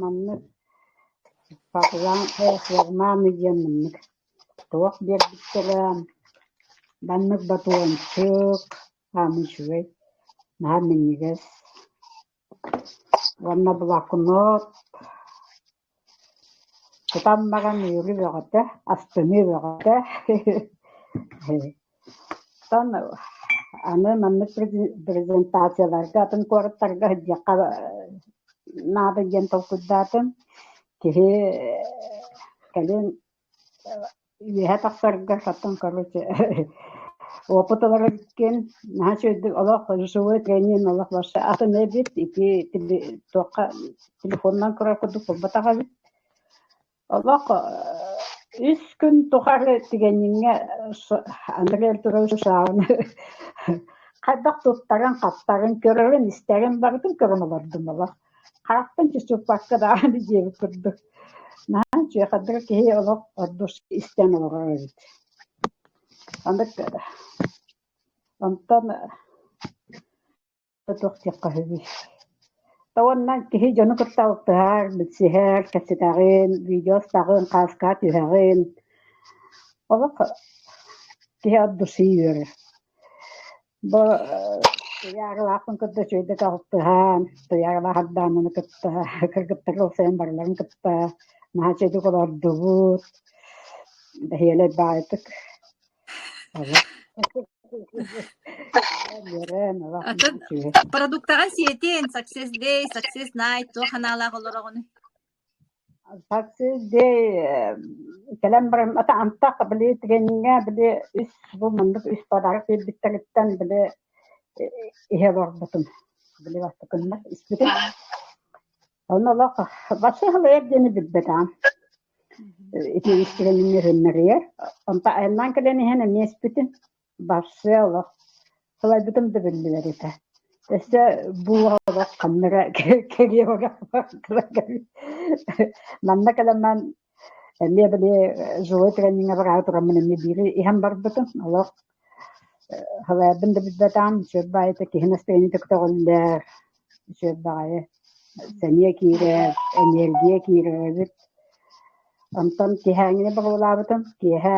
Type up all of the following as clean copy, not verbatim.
манны паглан эсерманы диэннэмник. Туох биэрбиттэлээн баннык батуончык аамышүэй наан миннигэс ванна булаккунот тутаммаган юри бөгөтэ астыны бөгөтэ тон аны маннык презентацияларга атын куораттарга хыдьякка наада диэн толкуддаатын киһи кэлин үөһэ тахсарга саттан короче опытылары кен наачы олох живой тренинг олох башы аты не бит ики туакка телефоннан көрө кудук батага бит олох 3 күн тухары тигенниңе Андрей Турович шааны кайдак туттаран каттарын көрөрүн истерин бардым көрөмө бардым олох карактан чүчүп бакка да диеп курдук наачы кадыр ки олох ордус истен олорор андык онтон тохтякка хэби таванна киһи жону кыттаалтаар битсиһэр кэситагын видеостагын кааска түһэгин олох киһи ордусиир бо яарлаахын кытта чөйдө калтыhaan яарлаахаддаанын кытта кыргыттарылсен барларын кытта наачыды колордубут хиэлэ баайтык Продуктага сиэтин success day, success night то ханаалаах олорогону. Success day кэлэн баран ата антак били тренинга били үс бу мандык үс подарок биттергеттен били ихе барбытын били бастыкынна испитин онолок башы халер дени бидбетан ити истиренинне хыннария онта айнан кэлени хене неспитин башы олох солай битим да билилер ите тэсэ буолок камнера кегиога манна кэлэмэн эмме били живой тренинга бараатураммын эмме бири ихан барбытын олох халабын да бидбетан чөббайты кихинастыгыны төктөгүллэр чөббайы сания кире энергия кире онтон киһээҥҥини баҕулаабытын киэһэ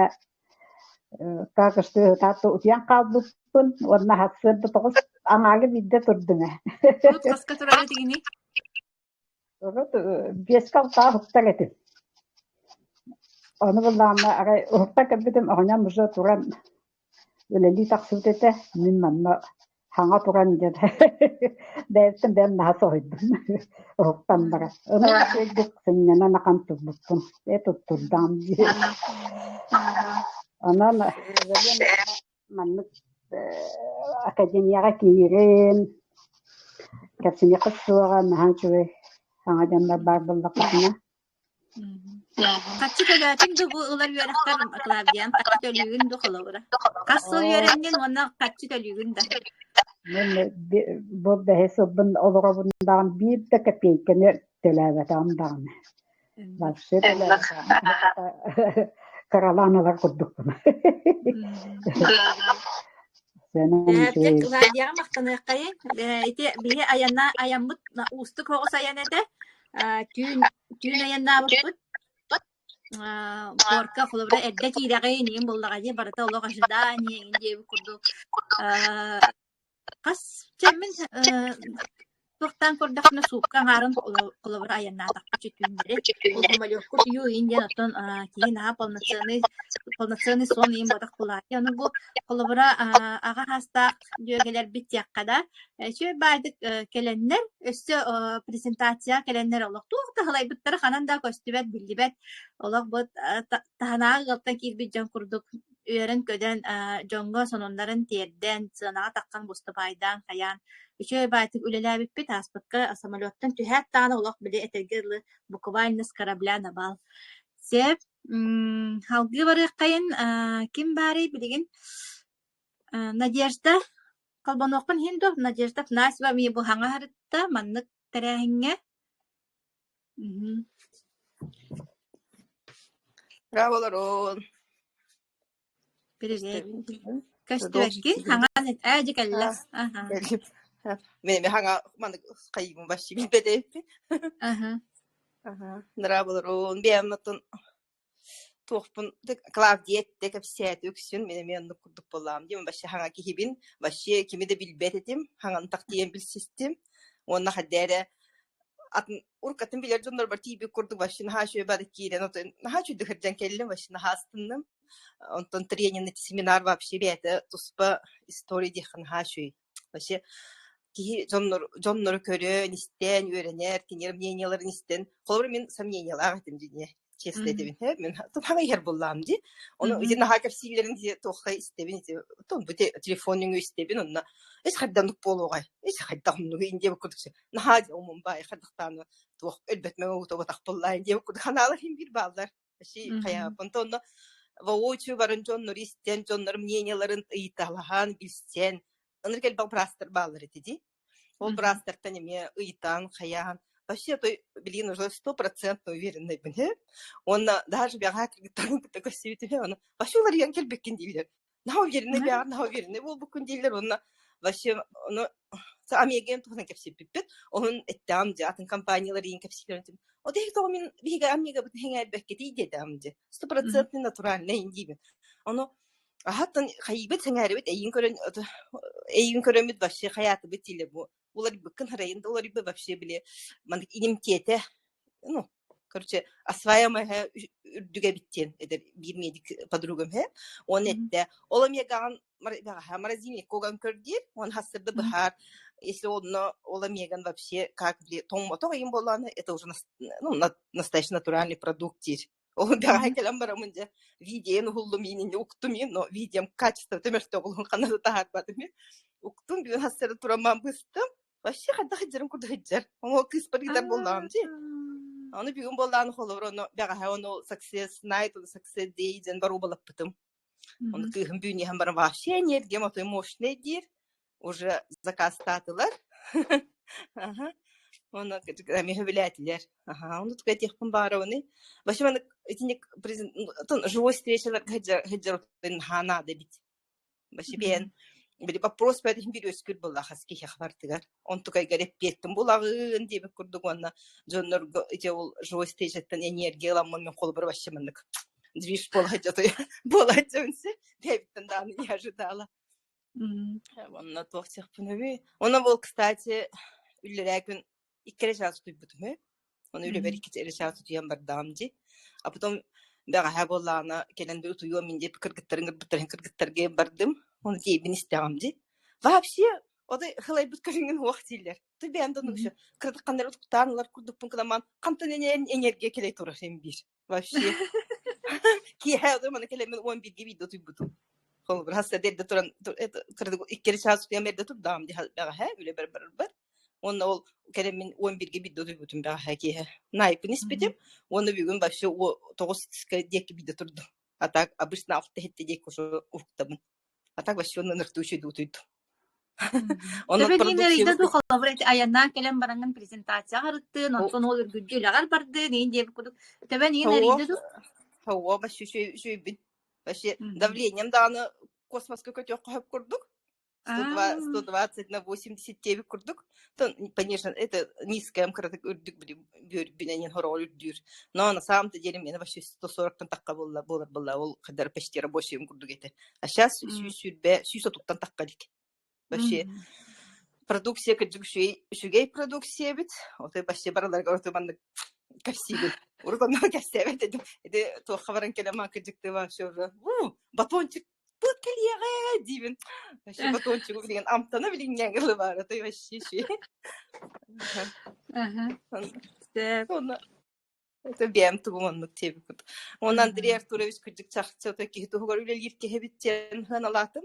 каакысты таатты утуян хаалбыппын уонна хаксыырда тоҕус аҥаары бидде турдуҥа Тут хаска турары тигини. биэскалтаа хуттар этим ону булаама арай ухта кэббитим оҕонян мужа туран үлэлии тахсыбыт эте мин манна хаҥа туран диэт бэйэттэн бээн наһа соһуйдум ухтан бара ону сөйдүк сынньана накан турбуппун туттурдаам онон маннык академияга киирин кэпсини кыссуага наһан чүгэй хаҥа дьаннар баар буллаккытына Каччы кэлээтин ду бу ылар үөрахтар Клавдиан каччы төлүгүн ду холобура. Кассыл үөрэннин онна каччы төлүгүн да. мен бу бэһэсыбын олоробундаан биирдэ копейканы төлөөбэтаамдаан башсы караланалар курдукпун Клавдиан мактаныаккайы ити биһи аянна аяммыт устук хоҕус аян эте түүн аяннаабыппыт порка холобура эрдэ киирэҕи ниин буллаҕа барыта олох ожидание диэби курдук кас чэммин туохтан көрдөхнө сууккан арын холобура аяннаатахпы чүтүүннери улдумалёкку түйүү индиан оттон киһи наһа полноценный сон иин батах булаати ону бу холобура ага хастаах дьүөгелер биттиаккада чүө баадык келеннер өссө презентация келеннер олох туохта халайбыттара ханан да көстүбэт биллибэт олох бут таһанааҕы галтан киирбит дьон курдук үөрэн көдөн дьонго сонуннарын тиэрдэн сыанаҕа таккан бустубайдаан хаяан үчөй баатык үлэлээбиппит ааспытка самолеттон түһээт таана олох били этэргэ ылы буквально с корабля на бал сеп халгы барыаккайын ким баарый билигин Надежда колбонуокпун хиндо Надежда Фнасьева ми бу хаҥа харытта маннык тэрээһиҥҥэ Браво, привет көстүбэкки хаҥа кэллэ Мен хаңа маны кайгым баши билбедеппи. Нравилось. Бемнатон тохпун Клавдиет деп сәт өксүн мен курдук болам. Дим башы хаңа кихибин, башы кими де билбет этим, хаңан тактиен билсистим. Онна хаддере атын уркатын билер жоннор бар тиби курдук башын хашуй бады кирен, отын хашуй дыхыржан келлем башын хастынным. Онтон тренинг семинар вообще бете туспа история дихан хашуй. Башы ки жоннор көрө нистен үйренер, кинер мненияларын нистен. Колбур мен сомнениялар атым дине. Честно дебин, мен тупага ер боллам ди. Оны үзен хакап сиглерин ди тохка истебин ди. Тон бите телефонун истебин, онна эс хадданук болугай. Эс хаддамну инде букудукча. Нахади умун бай хаддактаны тох элбет мен ото батак боллай инде букуд ханалар хим бир балдар. Ши кая понтонно воочу барын жоннор истен, жоннор мненияларын ыйталахан билсен. Аныркел балбрастер баллар эти. Ол брастертан эме ыйтан каян. Вообще, то, блин, уже 100% уверенный, блин. Он даже бегает, такой светлый, он вообще ларьян кельбекин дилер. На уверенный, был букун дилер, он вообще, он амиген тухна кепси пипет, он там диатен компания ларьян кепси ларьян. Вот их то мин бига амига бут хенгай бекет иде там де. 100% натуральный индивид. Он хаттан хайбет хенгайбет эйин көрөмүт вообще хаяты битиле бу. Улар быкын харайында, улар вообще биле мандык инимтете, ну, короче, осваиваемая үрдүгө биттен, эдер бир медик подругам хе, он этте, олам яган морозильник коган көрдир, он хасырды бахар, если олам яган вообще как биле томото им боланы, это уже настоящий натуральный продукт. Ол бага келем барамынжа видеоны хуллум ининде уктум, но видеом качество темерте болгон канада тахат батым. Уктум бир хасырды тураман быстым. Вообще хадда хаджарым курда хаджар. Оно кыспаргидар боллам ди. Аны бүгүн болланы холор, оно бага оно success night, success day ден бару болуп бытым. Оны кыгым бүгүн хам барам вообще энергия мото мощный дир. Уже заказ татылар. Ага. Оны ками хөвләтләр. Ага, оны тука техпун барыны. Вообще мен этинек президент живой встречалар хаджар хана да бит. Вообще бен били вопрос по этим берёскүр булла хаски хабартыгар. Он тукай гареп петтим булагын деп курдук онна. Жоннор эти ол живой встречаттан энергия ламын мен кол бир вообще мындык. Движ болать жөнсө дептен да не ожидала. Онна тохтех пуневи. Она был, кстати, үллерәкүн иккере шаус туйбутмы. Оны үле бер иккере шаус туян бардамди. А потом бага хаболлана келенде утуйо минде кыргыттарга бардым. Оны дейбин истегамди. Вообще, ода хылай бүткөрүнгөн уактилер. Ты андон ушу кырдыккандар уктаанлар курдукпун кыламан кантан энергия келе тура сен бир. Вообще. Ки хада мана келемен 11 видео туйбутум. Хол бир хаса дерде туран кырдык иккери шаус туян берде турдамди бага ха үле бер. Оны ол келемен 11 видео туйбутум бага ха ки. Найпын испедим. Оны бүгүн вообще 9 деки видео турду. А так обычно авто хетте дек ушу уктабын. А так вообще он ныртующий дутуйду. Тебе нинерийде ду холоврет аянна келем баранган презентация гарытты, нонсон ол үргүллөгөр барды, нин деп кудук. Тебе нинерийде ду? Хау, вообще шуй бит. Вообще давлением да аны космоска көтөк коюп курдук. 120 на 80 теби курдук. То, конечно, это низкая мкратык үрдүк биненен хорол үрдүр. Но на самом-то деле мне вообще 140-тан такка болла, ол кадар почти рабочий курдук эти. А сейчас сүйсүрбе, 600-тан такка дик. Вообще продукция кырдык шугей продукция бит. Вот и почти бараларга ортоманды капсибит. Ургонно капсибит. Это то хабаран келема кырдыкты вообще уже. Батончик тут кельеге дивин. Вообще батончик деген амтана билген гылы бар. Это вообще ши. Ага. Это бем тугунлук теби кут. Он Андрей Артурович кырдык чакча такие тугар үлелгирке хебиттен ханалатым.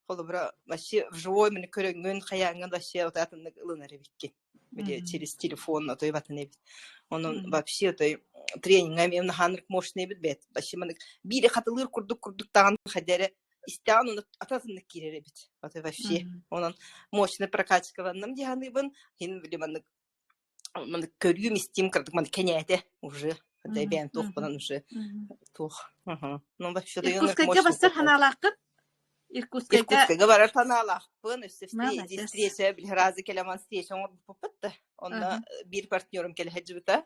Холобра вообще вживой мен көрөнгөн каяңган вообще вот атынны ылынары биккен. Биле через телефон отой батыны. Он вообще той тренингами на ханрык мощный бит. Вообще мен бири хатылыр курдук таган хадере истян он атасынны кирере бит. Вот вообще он мощный прокачкаланным диганы хин биле мен көрүм истим кырдык мен кенете уже. Да бен тох банан уже. Тох. Ага. Ну вообще да мощный. Кускайга бастар ханалакып Иркутскага барар таналахпын, встреча разы келеман встреча попытты. Он бир партнерым келе хаджыбыта.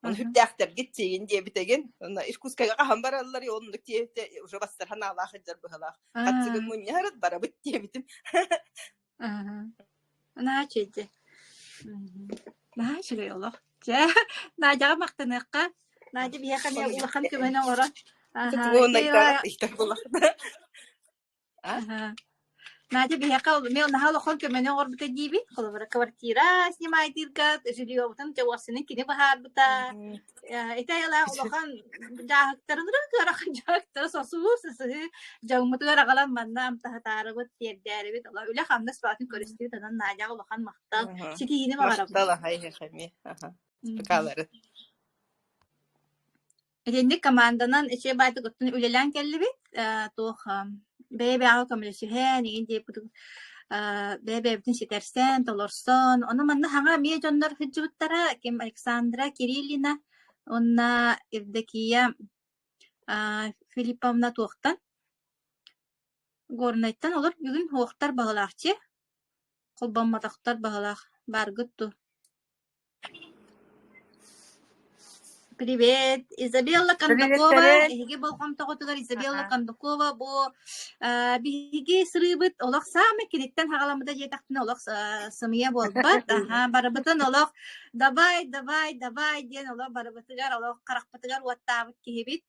Он хүттәхтер гитсеген дебитеген. Она Иркутскага кахан бараллар, онлык дебите уже бастар ханалах жар бахалах. Катсыгын муньярат барабыт дебитим. Наачеде. Наачеге олох. Жа, наажага мактаныкка. Наажы бияка мен улахан көмөнө ора. Кутугуна итар булах. Наажы бияка мен нахал хон көмөнө орбута диби. Колбара квартира снимайтырга, жильётун жавасынын кини бахар бута. Итаяла улахан жаактарындыр карахан жаактар сосуусус жагмутугар агалан маннам тахатарыбыт тердәрибит ола үле хамда спатын көрүстү танан наажага улахан мактал ситигини багарабыт. Мактала хай хами. Спекалары. Эденник команданан эче байды готтун үлелен келлибит. Тох бебеага көмөлөсүһэн иген буту бебебитин ситерсен толорсон. Оны манна хаңа мие жоннор хыджыбыттара кем Александра Кириллина онна Евдокия Филипповна туохтан горнайттан олар бүгүн хуохтар багалаахчы колбамматахтар багалаах баргытту. Привет, Изабелла Кондакова. Иги болгом тоготугар Изабелла Кондакова бу биги сырыбыт олох самы киниттен хагаламыда жетактын олох сымыя болбат. Барыбытын олох давай ден олох барыбытыгар олох каракпытыгар уаттабыт кихибит.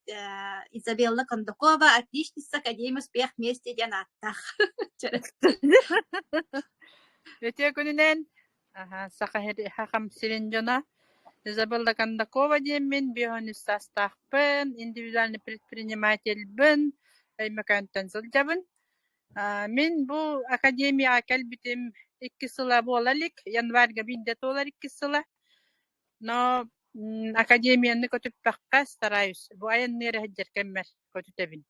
Изабелла Кондакова, отличница Академии успех вместе ден аттах. Өте күнінен сақахеди хақам сиренжона Изабелла Кондакова деймін, бионис састақпын, индивидуальный предприниматель-бін, өймекөнтен сылжабын. Мен бұл академияға кәлбітім 2 сыла болалик, январга бинде толар 2 сыла. Но академияны көтіп баққа стараюсь. Бұл айыннері хәджер кәммәр көтітебін.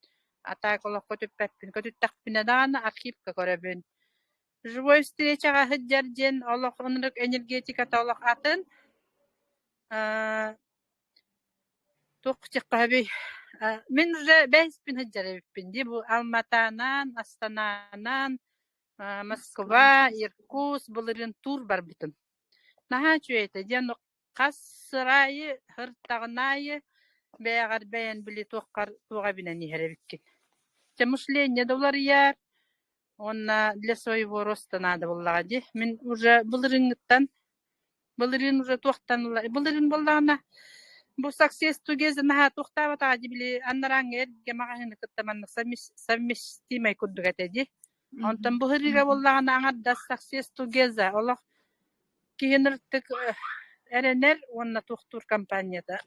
Атақ олық көтіп бәппін, көтіп тақпын адағаны архивка көрәбін. Живой встречаға хәджер ден олық онырық энергетиката олық атын. Тоқтыққа бей. Мен уже 5 пин хәджеребіппін. Бұл Алматанан, Астананан, Москва, Иркутск, бұлырын тур бар бұтын. Наға чуейті, ден қасырайы, хыртағынайы, бәяғар бәйін білі тоға бінен ехеребіккен. Мышление доллар яр, он для своего роста надо было. Мен уже бұлырыңыттан, бұлырын уже тоқтаныла. Бұлырын болдағына, бұл success together наға тоқтава тағады білі, аннаран әрге мағағыны күттаманны совместимай күддігі әтеді. Онтан бұхырыға болдағына аңарда success together. Олық кейінірттік әренер, онна тоқтур компанияда.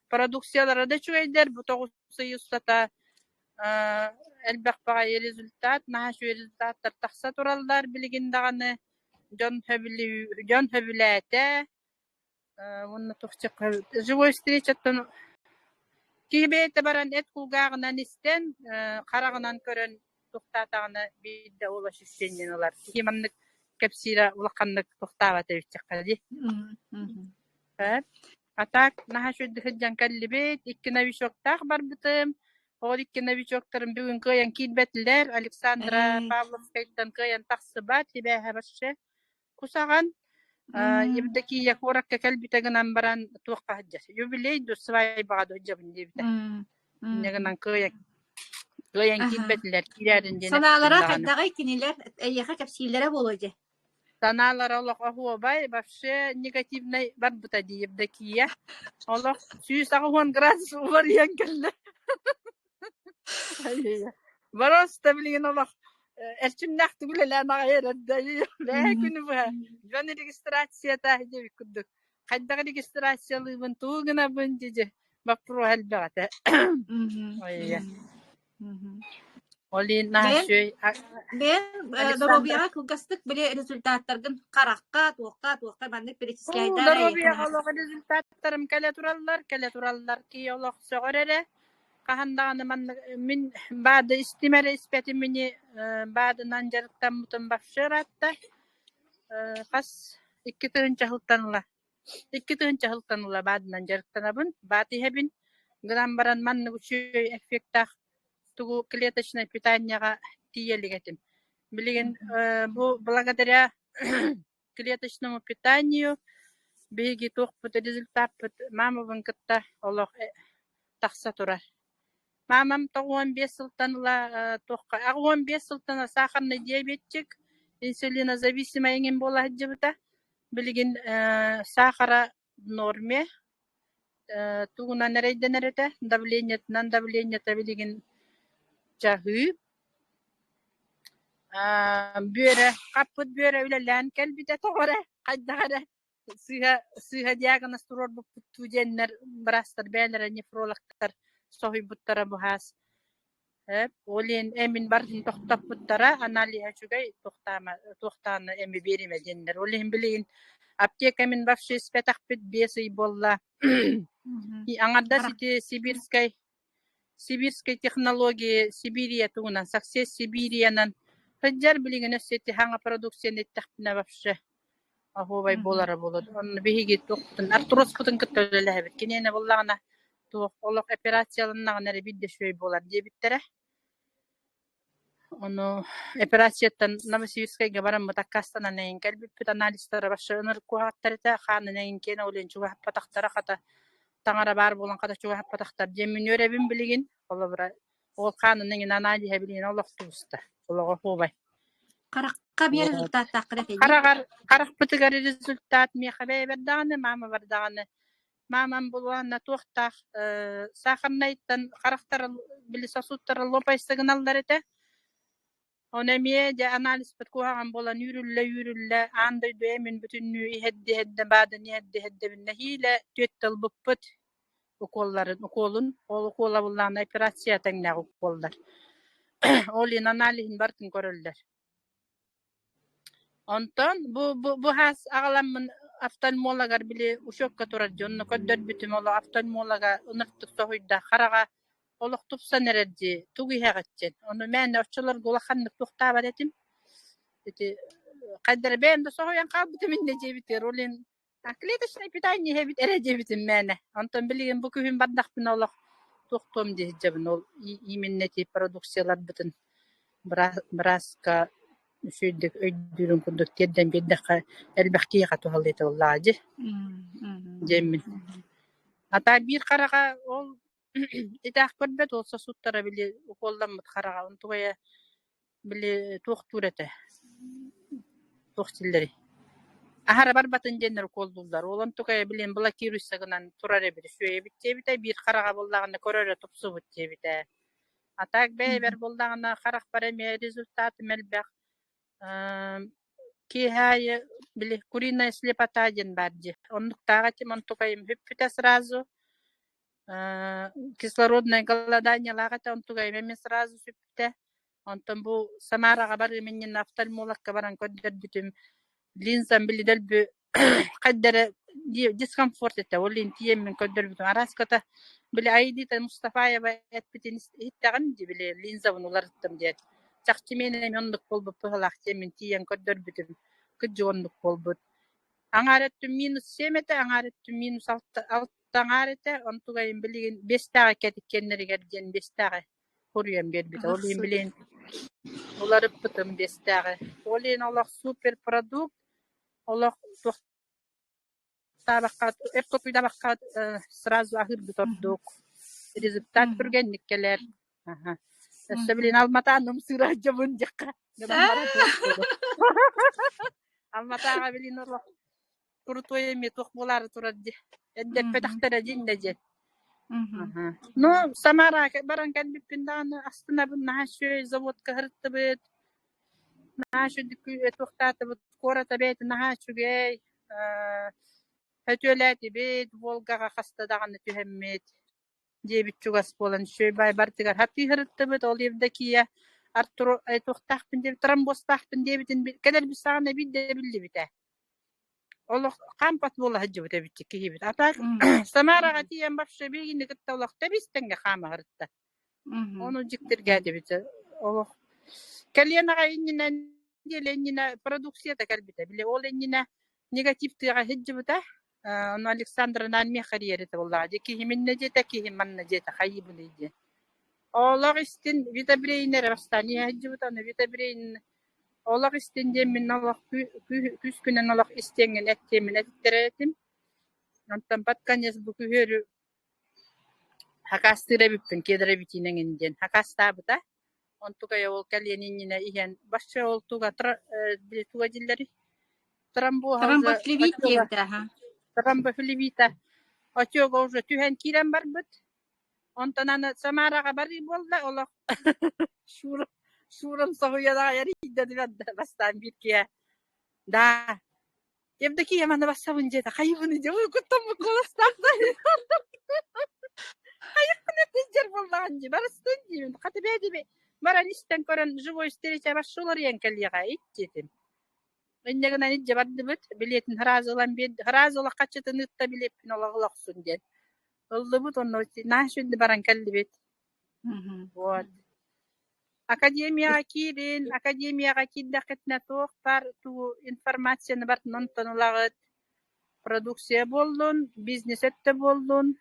Продукциялары да чуайдар, бұл тоғысы юстата әлбәқпаға результат, наға шуй результаттар тақса туралдар білігіндағаны жон хөбіләті, онна тоқчық живой встречаттан кейбейті баран әт құлғағынан істен, қарағынан көрін тоқтатағаны бейді ола шүшенен олар. Кейманлық кәпсира улаққанлық тоқтава тәуітчек қады. Атак, наға шөйді хыджан кәлібет, 2 новичоктақ бар бұтым. Ол 2 новичоктарын бүгін көйен кейбәтілер, Александра Павловскайдан көйен тақсы бар, тебәйі башы. Құсаған, Евдокия Қораққа кәлбітігінен баран туаққа хыджар. Юбилей дұсывай бағады хыджабын дебіті. Негінен көйен кейбәтілер, кейлерін деніп. Саналара қайдағы кенелер, әйеға кәпсейлері болуды. Саналар олық ахуабай, башы негативный бар бұта дейіп дәкия. Олық 160 градус ұлар еңкілі. Бароста білген олық әрчімнәқті күлелән ағайырады. Бәй күні бұға. Жаны регистрация тағы деп күдік. Қайдағы регистрациялығын туғына бұн деді. Бақпыру әлбәғаты. Олин нахшөй. Бен Доробияға күлгістік біле результаттардың қараққа, туаққа бандық перечисляйдар. Доробияға олығы результаттарым кәлі тураллар кей олық соғыр әрі. Қағандағаны мен бады істемәрі іспәті мені бадынан жарықтан мұтын бапшыр атты. Қас 2 тұғынша ғылтаныла бадынан жарықтан абын. Баты хәбін ғынан баран манны күшөй эффектақ тугу клеточное питанияға тиелік этим. Билеген, благодаря клеточному питанию Биги тохпут результат мама вынкытта олох тахса турар. Мамам 15 сылтанла тохка. 15 сылтана сахарный диабетчик, инсулинозависимый еңен бола хаджыбыта. Билигин сахара в норме. Тугуна нерейден эрете, давление билигин жагы. Бүйөрө каппыт бүйөрө үлелен келбите тогора кайдагара сыйга диагноз турор буппут туженнер брастар бээлер нефрологтар сохуйбуттара бухас олен эмин бардын токтоппуттара анализ чугай тохтаны эми бериме деннер олен билигин аптека мен вообще спетахпит бесы болла и аңарда сити сибирской технологии Сибирия тугунан Success Сибириянан Хаджар билигин өссети ханга продукцияны тахпина вообще аховай болара болот. Он биги токтун артрос бутун көттөлөлөбүт. Кенене боллагана тох олок операцияланнагана бидде шөй болар дебиттере. Ону операцияттан Новосибирскайга барам мутаккастана нейин келбиппит анализдары башы ыныр куаттарыта ханы нейин кене олен чуга хаппатактара ката таңара бар болан ката чуга хаппатактар жемин өребин билигин олобра ол ханы нейин анализ билигин олок туста. Олого хубай. Каракка бер результат такырет. Карак бытыгар результат мехабе бердаганы мама бардаганы. Мамам булган тохтах сахарнайттан карактар били сосуттар лопай сигналдар эте. Онеме де анализ бткуган болан юрүлле андай дэмин бүтүннү ихедде бадан ихедде биннахиле төттел буппут уколун укола булган операция таңнак уколдар. Олин анализин бартын көрөлдөр. Онтон бу хас агаламын офтальмологар биле ушокка турар жонно көдөр бүтүм ола офтальмолога ыныртык сохуйда карага олок тупсан эрди туги хагатчен. Ону мен очолор голаханнык туктаба детим. Эти кайдар бенде сохуян калбыты минде жебитер олин клеточное питание хебит эрежебитим мене. Онтон билген бу күн бардакпын олок токтом дежебин ол именнети продукциялар бүтүн браска шүйдүк өйдүрүн күндүк терден беддaka элбекки катуулет оллажы жемин ата бир карага ол итак көрбөт ол сосуттара биле уколламыт карага онтугая биле токтурете тохтиллери ахара барбатын женер уколдулдар ол онтугая билен блокируйсагынан турар эбит шүйебит бир карага боллаганда көрөрө тупсубут жебите атак бейбер боллагана карак бар эме результат мелбек кихая биле куриная слепота ден барди оннуктага тем онтугайым хүппүтэ сразу кислородное голодание лагата онтугайым эме сразу сүппүтэ онтон бу Самарага бар менен офтальмологка баран көдөрбүтүм линзам биле делбү кайдere дискомфорт эте олин тиемин көдөрбүтүм араската биле Айдита Мустафаева этпитин иттаган биле линзавын уларттым дет чакчименен ондук болбуп пыгалак темин тиен көдөрбүтүм кыжондук болбут аңареттү минус 7 эте аңареттү минус 6 аңарете онтугайым билген 5 тага кетип кеннеригерден 5 тага көрүем бербит олин билен уларып бутум 5 тага олин олок супер продукт олок табакка эпкопуйда бакка сразу ахырбыт ордук результат көргөнниккелер Söyleyeyim Almata'nın sıracı buncakka. Almata'ya bilin orla. Kurutoya mi tohmuları turadı. Edde pedahtara cindeje. No Samara barankan bipindan aslında bu naşö zavod kahırttı bit. Naşö dikü tohtatı bit. Korata bit naşö gey. Hötöleti bit. Volgaga hastadağını tühemmet. Дебит чугас болан шөйбай бартыгар хаппи хырыттыбыт ол евдекия артур айтуктахпын деп тромбостахпын дебитин кедер бисагана бидде билдибите олох кампат бола хаджыбыт битти кихибит атак Самарага тиен бапшы бегини кытта олох тебистенге хама хырытта ону жиктирге дебите олох кальянага иннина деленина продукцията калбите биле ол иннина негативтыга хаджыбыта Onu Alexandra'dan mi kariyerite vallahi ki himinne jeta ki himanne jeta hayibune je. Olar istin vitabreinere bastani hajjutan vitabrein olar istin jemin Allah küskünen Allah istengen ettemin etteretim. Онтан под конец бу күһөрү хакастыра биппин кедере битинен инден. Хакастабыта. Онтуга ол калиенинне иген башча ол туга туга диллери. Трамбу Тарамбо халза фливитте да ха. Трамбо фливита. Отёга уже түһен кирен барбыт. Онтан аны Самарага бари болда ола. Шуран согуяда яри дедибадда бастан бирке. Да. Евдоки яманы бассабын жета. Кайбыны же ой куттам колостапта. Кайбыны тезер болдаган же. Барыстын жибин. Каты бедиби. Баран истен көрөн живой встреча башшолар янкалыга иттетим. Иннеген ани жабардыбыт. Билетин харазылан бед. Харазыла качытын ытта билеппин олагылаксын ден. Олдубут онно нашүнди баран калдыбет. Вот. Академияга кирин, академияга киддакетне тоқ бар ту информацияны бар нонтоnuлагыт. Продукция болдун, бизнес этте болдун.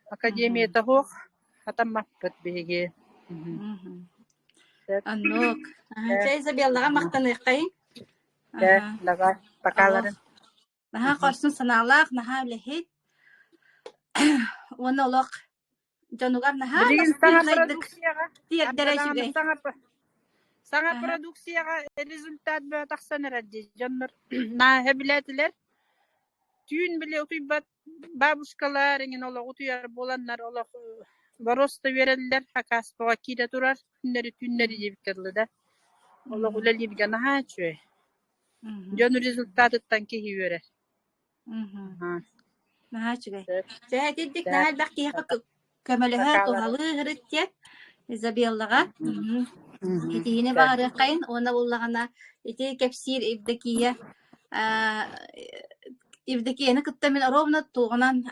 Академия тоқ атаммаппыт беге. Аннок. Чай Изабеллага мактаныккай. Лага такаларын. Наха корсын саналак, наха лехит. Онолок Жанугар наха. Билин саңа продукцияга. Тиер дәрәҗәгә. Саңа продукцияга результат бә тахсан радди. Жаннар на хәбиләтләр. Түйін біле утуйбат бабушкалар, еңен ола утуяр боланнар, ола бароста вереллер, хакас бага кире турар, түннери дебикерлі да. Ола гулали біган аха чуе. Жону результаттан кехи верер. Наха чуе. Жәдеддік нахал бәқки яқы көмөлөһө тухалы хырыттет Изабеллага. Этине бары кайын, оны буллагана эти кепсир ибдекие Евдокияны кытта мен ровно туғынан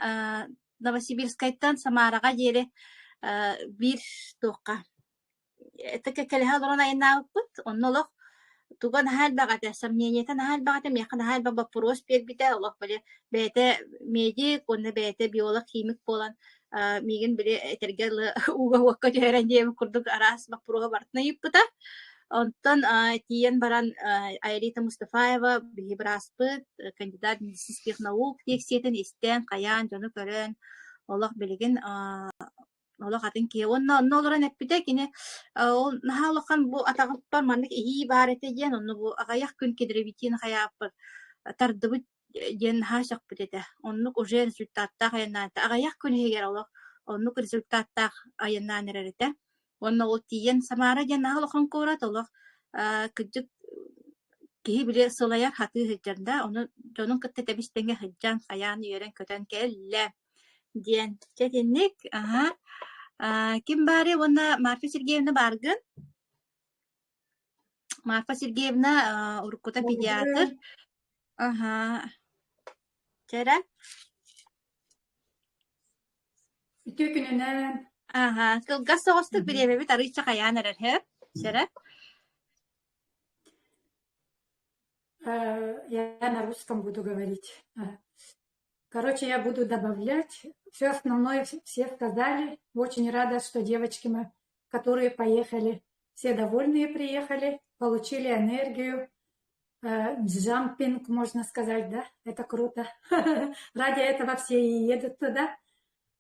Новосибирскайттан Самарага жері бир туққа. Это кәкәліға дұрын айына өппіт, онны олық туған хәл бағаты, сомнениетен хәл бағаты, меқын хәл баға вопрос бербіті, олық біле бәйті медик, онны бәйті биолог, химик болан, меген біле әтергерлі уға уаққа жәрен деймі күрдік арас бақпыруға бартына еппіті. Онтан тиен баран Айрита Мустафаева бихибраспыт, кандидат медицинских наук, тексетен истен, каян, жону көрен, олақ білген, олақ атын ке. Онна олыран әппіте кені, ол наха олаққан бұл атағыптар мандық ихи бар әте ден, онны бұл ағаяқ күн кедіребетен қаяппыр, тардыбыт ден наха шақпыт әті. Оннық уже результаттақ аяннан әті. Ағаяқ күн егер олақ, оннық результаттақ аяннан әрер әті. Онна ол тиен Самара жанна олохан корат олох кыжык кии биле солаяр хаты хыжжанда оны жонун кытта тебистенге хыжжан каян үйөрен көтөн келле диен четинник ким бари онна Марфа Сергеевна баргын Марфа Сергеевна уркута педиатр чера Итү күнүнөн Газ соғыстық біреме бет арыча қаян әрір, сәрі? Я на русском буду говорить. Короче, я буду добавлять. Все основное все сказали. Очень рада, что девочки, которые поехали, все довольные приехали, получили энергию. Джампинг, можно сказать, да? Это круто. Ради этого все и едут туда.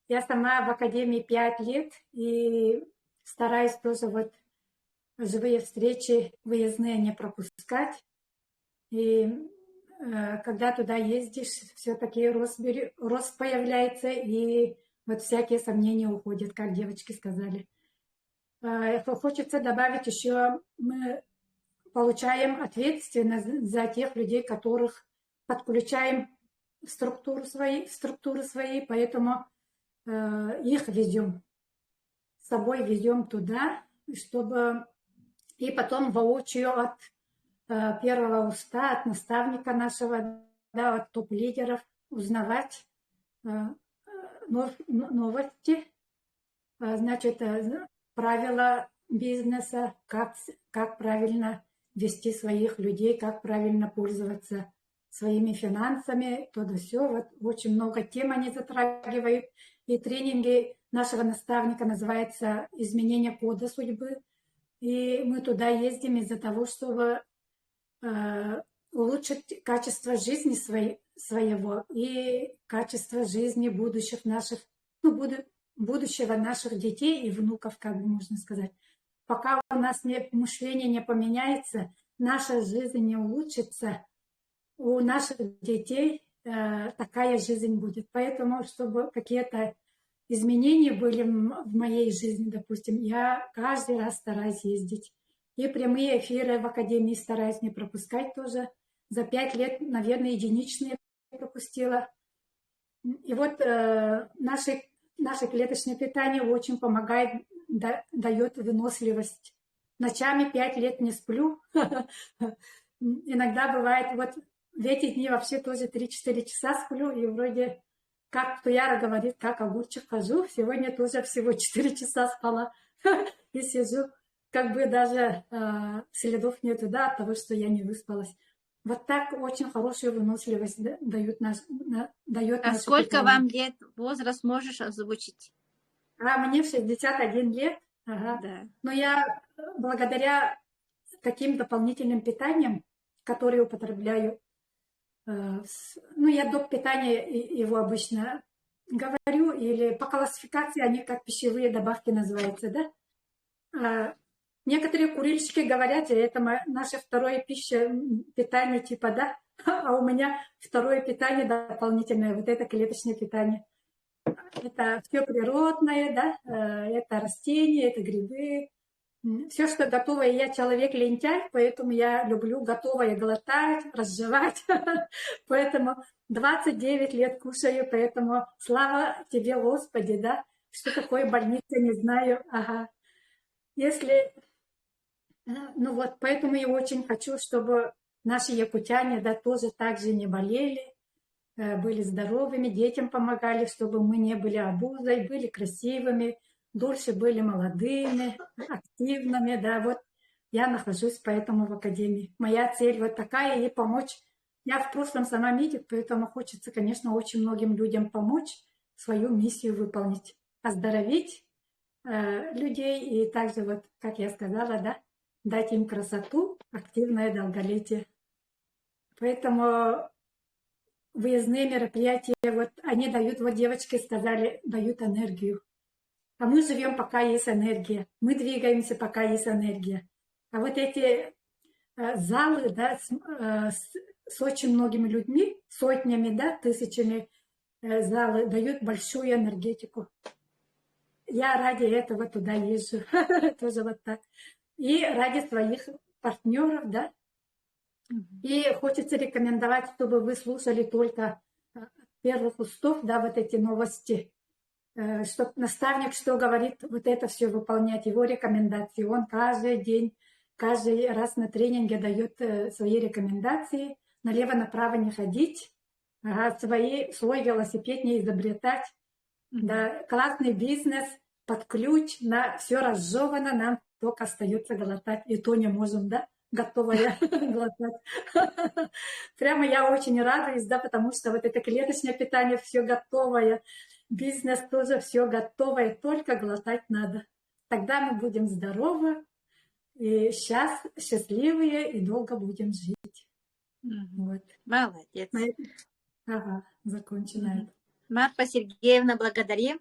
Я сама в академии 5 лет и стараюсь тоже вот живые встречи выездные не пропускать. И когда туда ездишь, все-таки рост появляется, и вот всякие сомнения уходят, как девочки сказали. Хочется добавить еще, мы получаем ответственность за тех людей, которых подключаем в структуры свои, поэтому их везем, с собой везем туда, чтобы и потом воочию от первого уста, от наставника нашего, да, от топ-лидеров узнавать новости, значит, правила бизнеса, как правильно вести своих людей, как правильно пользоваться своими финансами, то да все. Вот очень много тем они затрагивают. И тренинги нашего наставника называются «Изменение кода судьбы». И мы туда ездим из-за того, чтобы улучшить качество жизни своего и качество жизни будущих наших, будущего наших детей и внуков, как бы можно сказать. Пока у нас мышление не поменяется, наша жизнь не улучшится, у наших детей такая жизнь будет. Поэтому, чтобы какие-то изменения были в моей жизни, допустим, я каждый раз стараюсь ездить. И прямые эфиры в Академии стараюсь не пропускать тоже. За 5 лет, наверное, единичные пропустила. И вот наше клеточное питание очень помогает, дает выносливость. Ночами 5 лет не сплю. Иногда бывает, вот в эти дни вообще тоже 3-4 часа сплю, и вроде, как Туяра говорит, как огурчик хожу. Сегодня тоже всего 4 часа спала. И сижу, как бы даже следов нету, да, от того, что я не выспалась. Вот так очень хорошую выносливость дает наше А сколько питание. вам лет? Возраст можешь озвучить? Мне 61 лет. Ага. Да. Но я благодаря таким дополнительным питаниям, которые употребляю, я доп. Питания его обычно говорю, или по классификации они как пищевые добавки называются, да? Некоторые курильщики говорят, это наше второе питание типа, да? А у меня второе питание дополнительное, вот это клеточное питание. Это все природное, да? Это растения, это грибы. Все, что готовое, я человек-лентяй, поэтому я люблю готовое глотать, разжевать. Поэтому 29 лет кушаю, поэтому слава тебе, Господи, да? Что такое больница, не знаю. Ага. Поэтому я очень хочу, чтобы наши якутяне, да, тоже так же не болели, были здоровыми, детям помогали, чтобы мы не были обузой, были красивыми, дольше были молодыми, активными, да, вот я нахожусь поэтому в Академии. Моя цель вот такая, и помочь. Я в прошлом сама медик, поэтому хочется, конечно, очень многим людям помочь, свою миссию выполнить, оздоровить людей, и также, вот, как я сказала, да, дать им красоту, активное долголетие. Поэтому выездные мероприятия, вот они дают, вот девочки сказали, дают энергию. А мы живем, пока есть энергия. Мы двигаемся, пока есть энергия. А вот эти залы, да, с очень многими людьми, сотнями, да, тысячами залы, дают большую энергетику. Я ради этого туда езжу. Тоже вот так. И ради своих партнеров, да. И хочется рекомендовать, чтобы вы слушали только первых устов, да, вот эти новости. Чтобы наставник, что говорит, вот это все выполнять, его рекомендации. Он каждый день, каждый раз на тренинге дает свои рекомендации. Налево-направо не ходить, свой велосипед не изобретать. Да, классный бизнес, под ключ, все разжевано, нам только остается глотать. И то не можем, да, готовая глотать. Прямо я очень радуюсь, да, потому что вот это клеточное питание, все готовое. Бизнес тоже все готовое, только глотать надо. Тогда мы будем здоровы, и счастливые, и долго будем жить. Вот. Молодец. Закончено. Марфа Сергеевна, благодарим.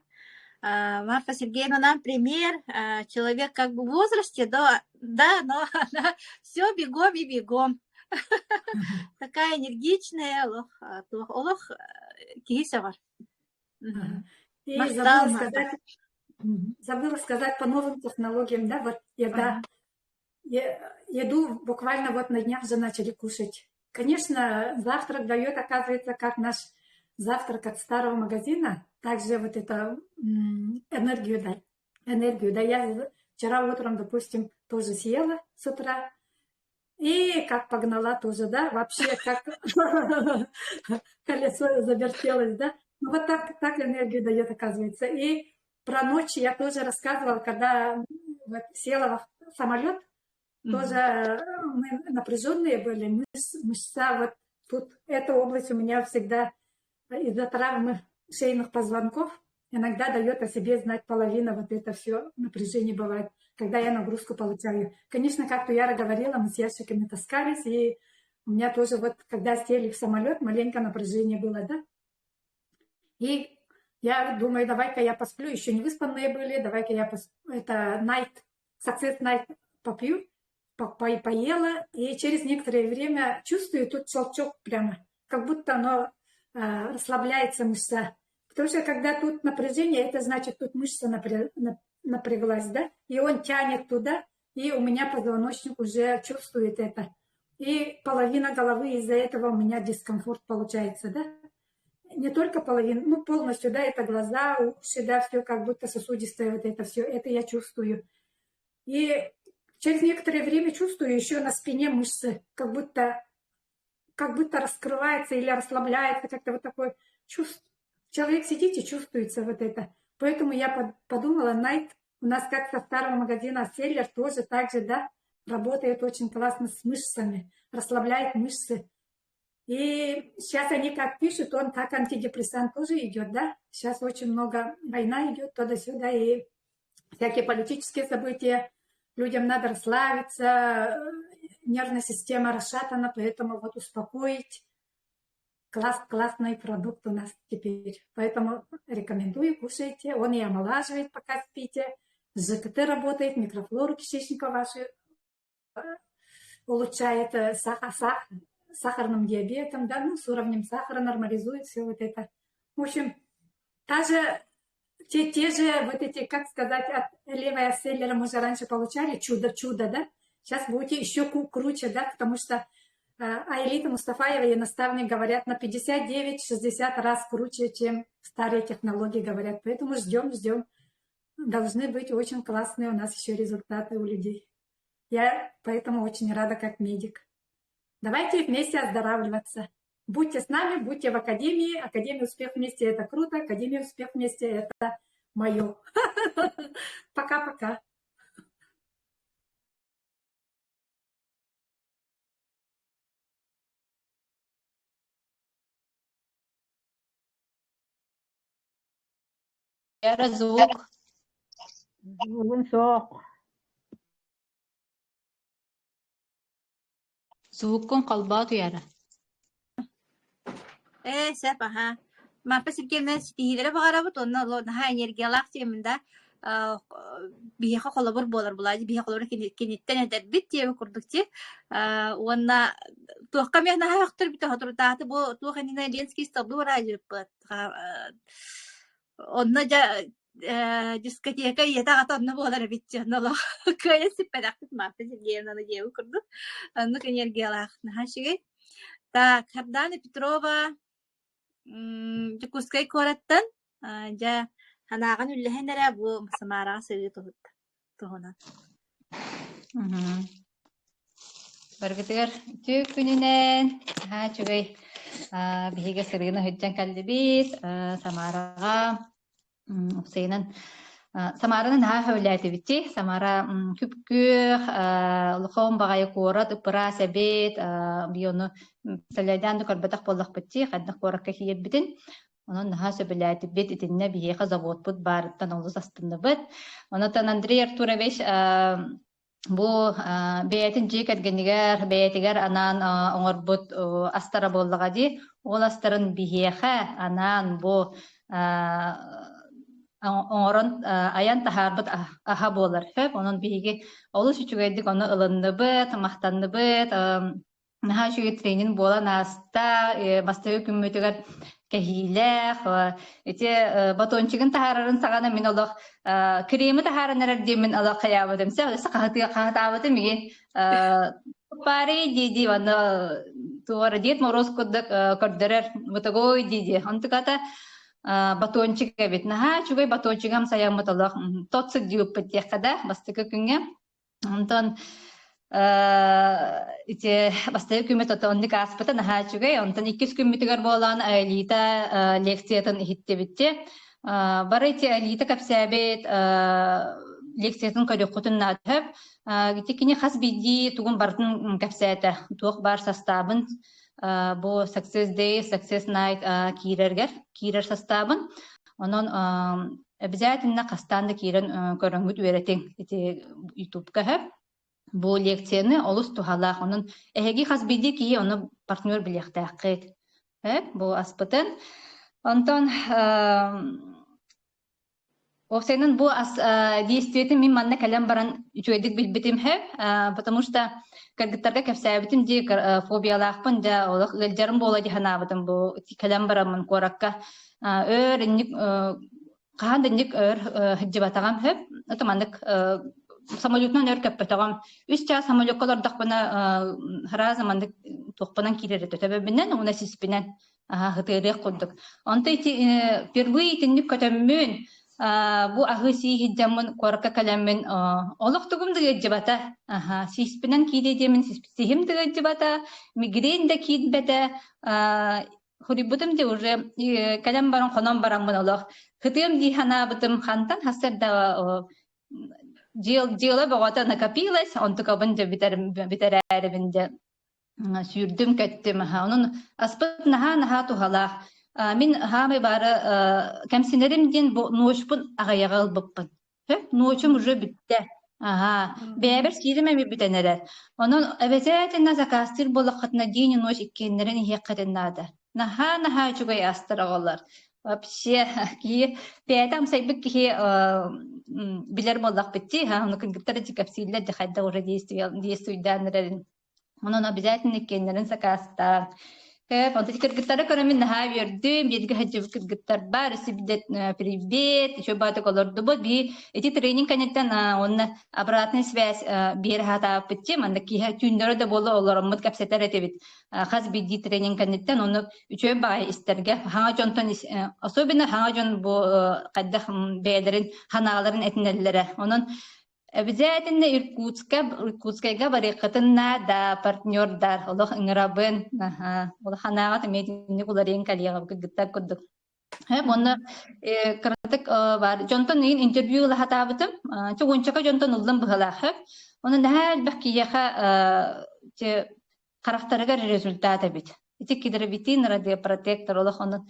Марфа Сергеевна нам пример. Человек как бы в возрасте, да, но она все бегом и бегом. Такая энергичная, олох кисавар. И забыла сказать по новым технологиям, да, вот еду буквально вот на днях же начали кушать. Конечно, завтрак дает, оказывается, как наш завтрак от старого магазина, также вот это энергию, да, я вчера утром, допустим, тоже съела с утра, и как погнала тоже, да, вообще как колесо завертелось, да. Ну, вот так энергию дает, оказывается. И про ночь я тоже рассказывала, когда вот села в самолет, тоже мы напряженные были, мышца, вот тут эта область у меня всегда из-за травмы шейных позвонков иногда дает о себе знать половина, вот это все напряжение бывает, когда я нагрузку получаю. Конечно, как Туяра говорила, мы с ящиками таскались, и У меня тоже вот, когда сели в самолет, маленько напряжение было, да? И я думаю, давай-ка я посплю, еще не выспанные были, давай-ка я это Success Night попью, поела, и через некоторое время чувствую тут щелчок прямо, как будто оно расслабляется мышца. Потому что когда тут напряжение, это значит, тут мышца напряглась, да, и он тянет туда, и у меня позвоночник уже чувствует это. И половина головы из-за этого у меня дискомфорт получается, да. Не только половина, ну полностью, да, это глаза, уши, да, все как будто сосудистое, вот это все, это я чувствую. И через некоторое время чувствую еще на спине мышцы, как будто раскрывается или расслабляется, как-то вот такое чувство. Человек сидит и чувствуется вот это. Поэтому я подумала, Найт у нас как со старого магазина Селлер тоже так же, да, работает очень классно с мышцами, расслабляет мышцы. И сейчас они как пишут, он как антидепрессант тоже идет, да. Сейчас очень много, война идет туда-сюда, и всякие политические события. Людям надо расслабиться, нервная система расшатана, поэтому вот успокоить. Классный продукт у нас теперь. Поэтому рекомендую, кушайте. Он и омолаживает, пока спите. ЖКТ работает, микрофлору кишечника вашу улучшает, сахарным диабетом, да, ну, с уровнем сахара нормализует все вот это. В общем, даже те же вот эти, как сказать, от левого селлера мы же раньше получали чудо, да, сейчас будете еще круче, да, потому что Аэлита Мустафаева и наставник говорят на 59-60 раз круче, чем старые технологии говорят. Поэтому ждем. Должны быть очень классные у нас еще результаты у людей. Я поэтому очень рада как медик. Давайте вместе оздоравливаться. Будьте с нами, будьте в Академии. Академия Успех вместе – это круто. Академия Успех вместе – это мое. Пока-пока. Яра звук. Звуккун калбаат яра. Сәп, аха. Мапа сиркемнен стихилері бағарабыт, онна наха энергиялақ темінде бияқа қолабыр болар бұлайды, бияқа қолабыр кенеттен әдәрбіт тегі күрдік те. Онна туаққа мен наха яқтыр біті хатыртаты, бұл туақ әніне Ленский стабды бар ажырып бұд. Онна дискотека ета қатанны болар бітті. Нала көйе сіппәдәқтік мапа сиркемнен тегі күрдік. Оннық энергиялақ наха шегей. Так, Хардана Петрова Жукускай кораттан жа ханаган үллэхэнэрэ бу самараа сыгы туһунан. Баргытыгар түк күнүнен чугай биһиге сырыгына хөджан калдыбит Самарага Усейнан Самаранын хөләти бити Самара күпкү лохом багай корат упра сәбет биону сәләдән дукарбатак боллак бити хаддак коракка киеббитин онон наха сөбеләти бит итинне биһиге завод бут барыттан олус астында бит онотан Андрей Артурович бу бәйтин жекәтгенигер бәйтигер анан оңорбут астара боллага ди ол астарын биһиге анан бу оңорон аян тахарбыт аха болар хөп онон биһиги олус үчүгэйдик оны ылынныбыт мактанныбыт наха шуге тренинг бола наста бастыгы күммүтүгөр кехилэх эти батончигин тахарарын сагана мин олох креми тахаранарар демин олох хаябытым се сакатыга катабытым иген пари диди вана туара дед мороз көрдөрөр мутагой диди антыката батончик бит наха чугай батончигам саямыт олох тотсык диуппыт текада бастыгы күнгө онтон ити бастыгы күмөт отонник аспыта наха чугай онтон 2 күмүтүгөр болан Аэлита лекциятын ихиттебитте бары ити Аэлита капсабет лекциятын көрөккутун натып гитикини хас биди тугун бартын капсата туох бар составын бу Success Day, Success Night кирер составын. Онон обязательно кастанды кирен көрөңгүт үеретең ити YouTube-ка хэп. бу лекцияны олус тухалаах онун эһеги хас биди кии оны партнер билехтааккыт. Бу аспытын. Онтон Овсейнен бу действиятын мин манна калям баран үчөйдик билбитим потому что кыргыттарга кепсәбитим ди фобиялаакпын да олох ылжарым бола диханабытым бу калям барамын коракка инник кахан денник хиджибатагам отомандык самолетнан өркөппөтөгөм 3 час самолетка лордакпына харазамандык токпанан кирер төтөбүнен уна сиспинен хытырык курдук. Онтой впервые тинник көтөммүн бу ахыси хиджамын коракка калямын олохтугум дыгыжбата сиспинен кидедемин сихим дыгыжбата мигрен да кидбете хурибутым де уже калям баран хонон барамын олох хытым диханабытым хантан хасерда жила богота накопилась он тукабын же битерәребинде сүрдүм көттүм онун аспыт наха тухалах мин хамы бары кемсинеримден ночпун агаяга албыппын. Ночум уже битте. Бәбер сириме ми битенерер. Онун обязательно заказтыр болакытна дени ночь иккеннерин хеккетеннада. Наха чугай астырыгалар. Вообще ки пятам сайбык ки билер болак битти, оны кынгыттар кепсиллер де хайда уже действуйданерин. Онун обязательно иккеннерин заказтар. Фантастик кыргыттары көрөмүн наха бердим, бирге хаджып кыргыттар бар, сибдет привет, еще баты колорду бот, би эти тренинг канеттен онна обратная связь бир хата пытчем, анда киха түндөрө да боло олороммут капсетер этебит. Хаз биди тренинг канеттен оны үчөө бай истерге хаңа жонтон особенно хаңа жон бу каддах бедерин ханаларын этнеллере. Онун обязательно Иркутскайга барекытынна да партнердар олох ыңырабын ол ханагат мединник уларын калиягы гыттар курдук. Онна кырдык бар жонтон интервью лахатабытым чугунчака жонтон улдым быгалах. Оны нахал бакияха карактарыгар результата бит. Тиккидеребитин радиопротектор олох оны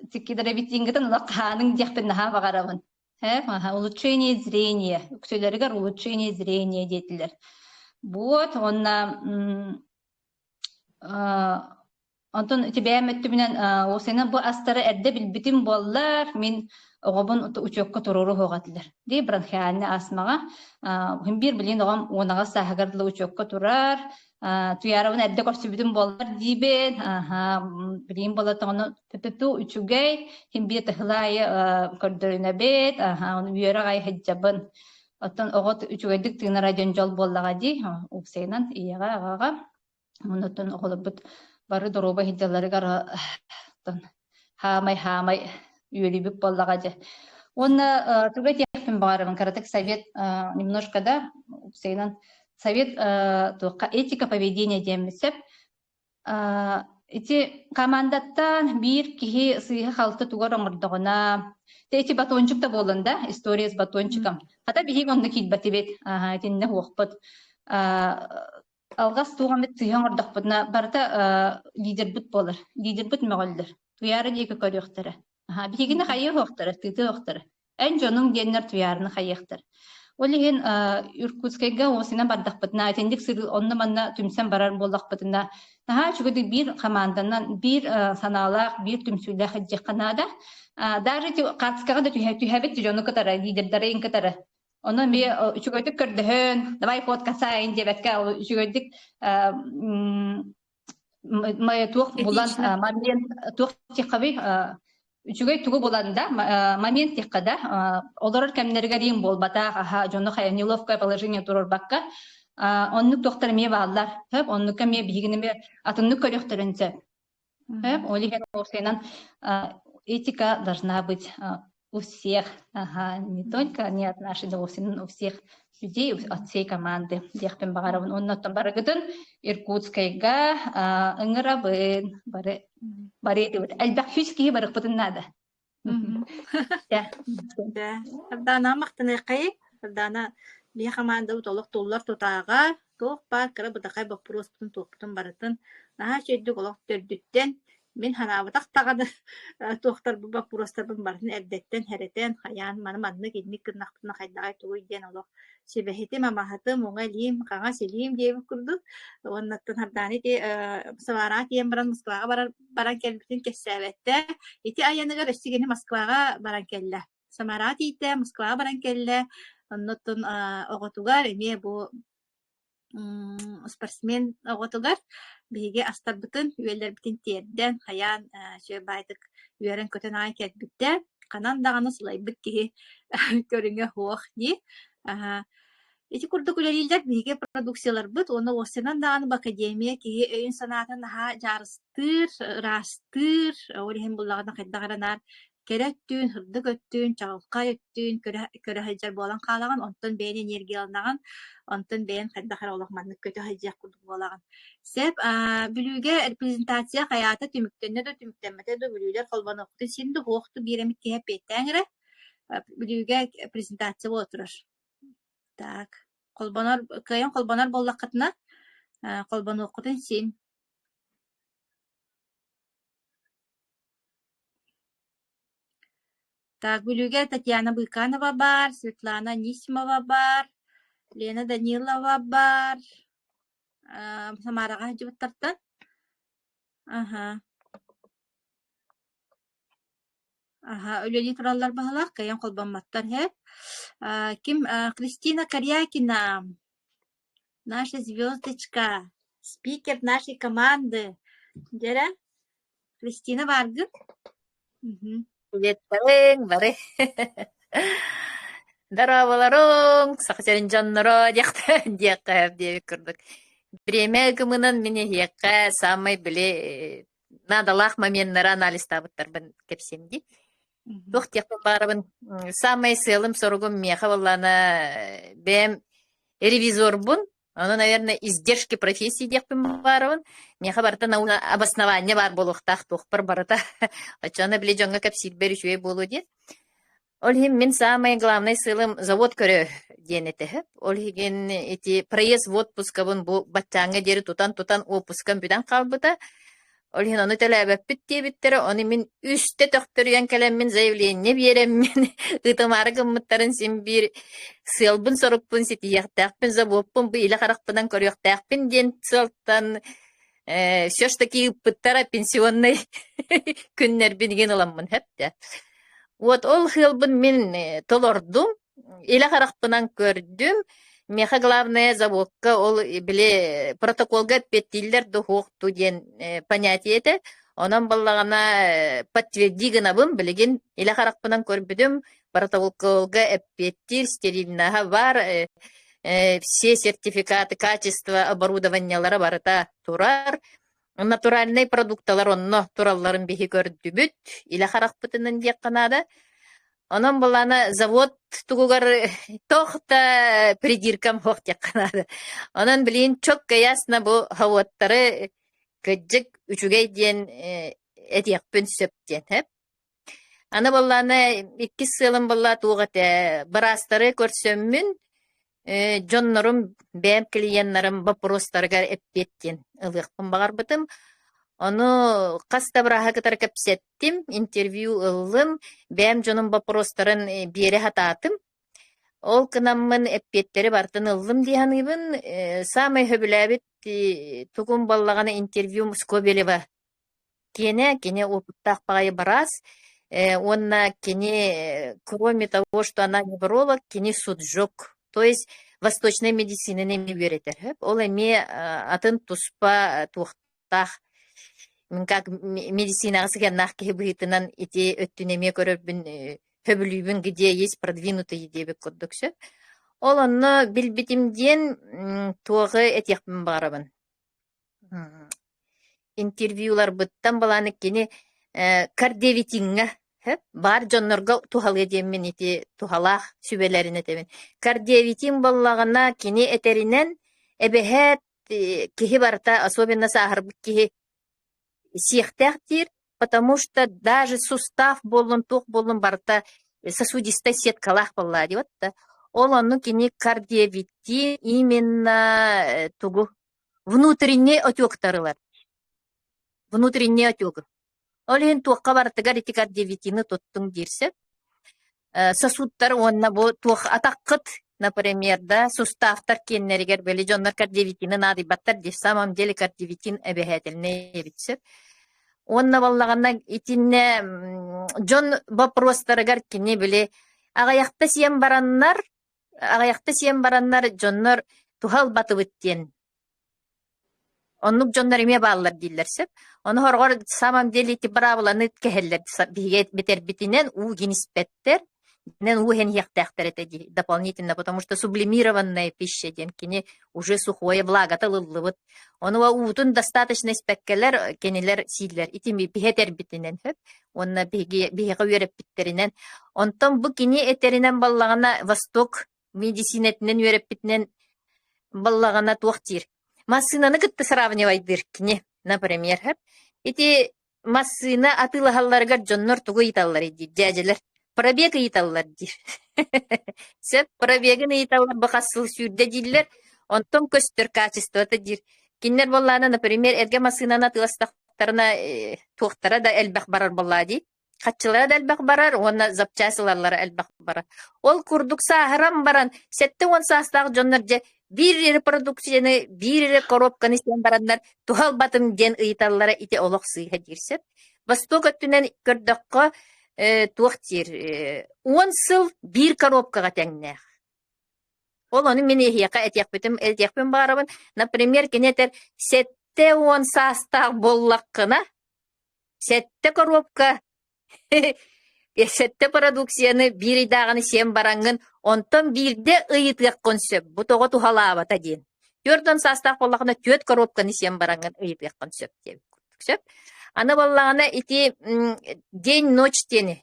тиккидеребитингитен олох ханың дияхпен наха багарабын. Улучшение зрения. Ксөлеригер улучшение зрения детилер. Вот, онна Антон тебя мэттүбүнен осена бу астары эрде билбитим боллар, мен оғабын учокка туруру хоғатылар. Дей бронхиальный астмаға, бир билин оғам онага сахагардылы учокка турар, туярабын эрде көрсүбүтүм боллар дейбен, билин болатығыны пөпөпі учугай, бир тахылайы көрдөрүнө бет, оны үйерағай хеджабын. Оттан оғат учугайдык тыгына радион жол боллаға дей, оксайнан ияға ағаға, онытын оғылы бұт бары дороба хиддалары гара хамай үйелибип боллага же. Онна туга тепин барым каратык совет немножко да Сейнан совет этика поведения демисеп эти командаттан бир кихи сыйы халты тугар оңордогона эти батончик да болында история с батончиком. Хата бихи онны китбатибет тинне хуакпыт алгас тугамет тыяң ордакпытна барта лидер бут болар. Лидер бут мөгалдер. Туяры дике көрөктөрө. Бигине хайы хоктор, тыты хоктор. Эн жонун деннер туярны хайыктыр. Олеген Иркутскайга осына бардакпытна, тендик сыр онны манна түмсен барар болдакпытна. Наха чугуды бир команданан бир саналак, бир түмсүлдө хаҗыканада. Даже катскага да түһәбет жону катара, лидердары ин катара. Оны ме үчүгөйдүк көрдөһөн, давай подкасайын дебетке үчүгөйдүк май тух булан момент тух тикаби үчүгөй тугу буланда момент тиккада олар кемнерге рим болбата жону хаяниловка положение турор бакка оннук доктор ме баалар хеп оннук ме бигине атынны көрөктөрөнсө хеп олиген осенан этика должна быть у всех, не только не от нашей довольны, но у всех людей, от всей команды. Дехпен багаравын, он на том барагытын Иркутскайга ыңырабын, баретивит. Әлбәк хүчки барықпытын нада. Да. Ардана мақтаны қайық, ардана бия команда толық толлар тотаға, тоқ бар кірі бұдақай бақпырос бұтын тоқпытын барытын. Наға шөйдік олық төрдүттен Мен ханабытак тагады тохтар бу бапурастар бун барын эрдеттен херетен хаян маны манны кинник кырнактына хайдагай туй ден олох себехите мамахаты моңа лим кага селим деп курду оннаттан хардани те савара тем баран Москвага баран келбитин кессебетте ити аяныга рестигени Москвага баран келле Самара тите Москвага баран келле оннаттан оготугар эме бу спортсмен оготугар биге астарбытын үелербитин терден хаян байтык үерен көтөн ай кетбитте канан даганы сылайбыт киһи көрүңө хуох ди эти курдук үлелилдер биге продукциялар быт оны осынан даганы бу академия киһи өйүн санаатын наха жарыстыр растыр олихин буллагана хайдагаранар кереттүүн хырдык өттүүн чагылка өттүүн көрө хайжар болан каалаган онтон бээн энергияланаган онтон бээн хайдахар олохманнык көтө хайжак курдук болаган сеп бүлүүгэ репрезентация хаята түмүктөннө да түмүктенмете да бүлүүлер холбонокту синди хуохту биремит киһэ петтээңире бүлүүгэ презентация болотурар так колбонор кыйын колбонор боллаккытына колбонуоккутун син Так, бүлүүгэ Татьяна Быканова бар, Светлана Нисимова бар, Лена Данилова бар, Самараға жібіттартан. Өлелі туралар бағалақ, кайын қолбанматтар хеп. Ким? Кристина Корякина, наша звездочка, спикер нашей команды. Дера? Кристина баргын? Жеттерең бары. Дарабаларың, сақчарын жаннары дияққа деп көрдік. Время кымынан мені хияққа самай біле надалақ моменттары анализ табыттар бін кепсемді. Тоқ тияқпын барыбын самай сылым сорғым меха болланы бәм ревизор бұн. Оны, наверное, издержки профессии дияқпын барыбын. Меха барыта науна обоснование бар болуқтақ тоқпыр барыта. Ачаны біле жоңға кәпсил бәрі жуе болу дед. Олхим мен самый главный сылым завод көрі денеті. Олхиген эти проезд в отпуск бұн бұл баттаңы дері тутан отпускан бүден қалбыта. Олхин оны тәләбәп бітте біттері. Оны мен үсті төқтірген кәлем мен заявление берем мен ұтымары қымыттарын сен бір сылбын сорықпын сеті яқтақпын заводпын бұл илі қарақпынан көріяқтақпын ден сылттан все ж таки пыттара пенсионный күннер бінген оламын хәтті. Вот ол хылбын мен толордум, илі қарақпынан көрдім. Меха главное заводка ол біле протоколға петтилдер дұхуқту ден понятие еді. Онан балағана подтверди гынабым білеген илі қарақпынан көрбідім. Протоколға әппеттир, стерильнаға бар, все сертификаты качества оборудованиялары барыта турар. Натуральный продукталар онно туралларын бихи көрдүбүт. Илі қарақпытынан дек қанады. Онан балана завод тугугар тохта придиркам хоқ дек қанады. Онан білейін чок ясно бұл хаваттары көджік үчүгей ден әдекпін сөптен. Аны балана 2 сылым бала туғаты барастары көрсөммін. Джоннорум бәм клиентларым вопростарга эппеттен ылыqпын багар бытым. Оны каста браха кытар кепсеттим, интервью ылым, бәм жонун вопростарын бере хататым. Ол кынаммын эппеттери бартын ылым дияныбын, самый хөбүләбит тугун баллаганы интервью Скобелева. Кене опыттақ багай барас. Онна кене, кроме того, что она невролог, кене суджок. То есть восточной медицины не беретер. Ол эме атын туспа туқтақ. Как медицина сыгеннах кебитынан ити өттүнеме көрөбүн хөбүлүбүн где есть продвинутый дебек коддуксу. Ол онно билбитимден тугы этекпин барабын. Интервьюлар быттан баланы кени кардевитинга бар жоннорго тухал edemmin ити тухалах сүбелерин этебин. Кардевитин боллагана кини этеринен эбехет кихи барта особенно сахарбык кихи сихтахтир, потому что даже сустав болун тух болун барта сосудистая сеткалах боллади вот. Ол онну кини кардевитин именно тугу внутренний отёктарылар. Внутренний отёк. Олин туаққа бартыгар ити кардиовитины тоттың дирсе. Сосудтар онна бу туақ атаққыт, например, да, суставтар кеннеригер бели жоннар кардиовитины надибаттар, де самом деле кардиовитин әбәхәтеліне ебітсеп. Онна баллағанна итинне жон вопростарыгар кенне біле ағаяқта сиен бараннар жоннар тухал батыбыттен. Оннук жоннар еме баллар диллерсеп. Оны хоргор самом деле ити бравланы кехеллер бетер битинен у гениспеттер. Нен ухен яхтахтар это дополнительно, потому что сублимированная пища денкине уже сухое благо вот. Он утун достаточно спеккелер кенелер сидлер. Итими бихетер битинен хеп. Он на биге уереп биттеринен. Он там бу кине этеринен баллагана восток медицинетинен уереп битинен баллагана туактир. Массынаны кытты сравнивайдыр кине, например хеп. Ити массына атылахалларгар жоннор тугу италлар иди, дядjelер. Пробег италлар дир. Сеп пробегин италлар бахасыл сүйрде диллер, онтон көстөр качествоты дир. Киннер болланы, например, эрге массынаны атыластақтарына туақтара да әлбәқ барар болла ди. Қатчылара да әлбәқ барар, онна запчасыларлары әлбәқ барар. Ол курдук сахарам баран, сетті он састағы жоннор же bir репродукцияны, bir коробканы сен барандар, тухал батым ден ыйталлара ите олық сыйға дирсеп. Восток өттінен көрдіққа туақтир. 10 сыл bir коробкаға тәңнәқ. Ол оны мен әтияқ барабын. Например, кенетер сетте 10 састақ боллаққына, сетте коробка, сетте продукцияны bir идағаны сен бараңын, онтон birде ыйытық консеп. Бұ тоғы тухалаба таден. 4 састақ боллаққына 4 коробканы сен бараңын ыйытық консеп. Аны боллағына ити день-ночь тені.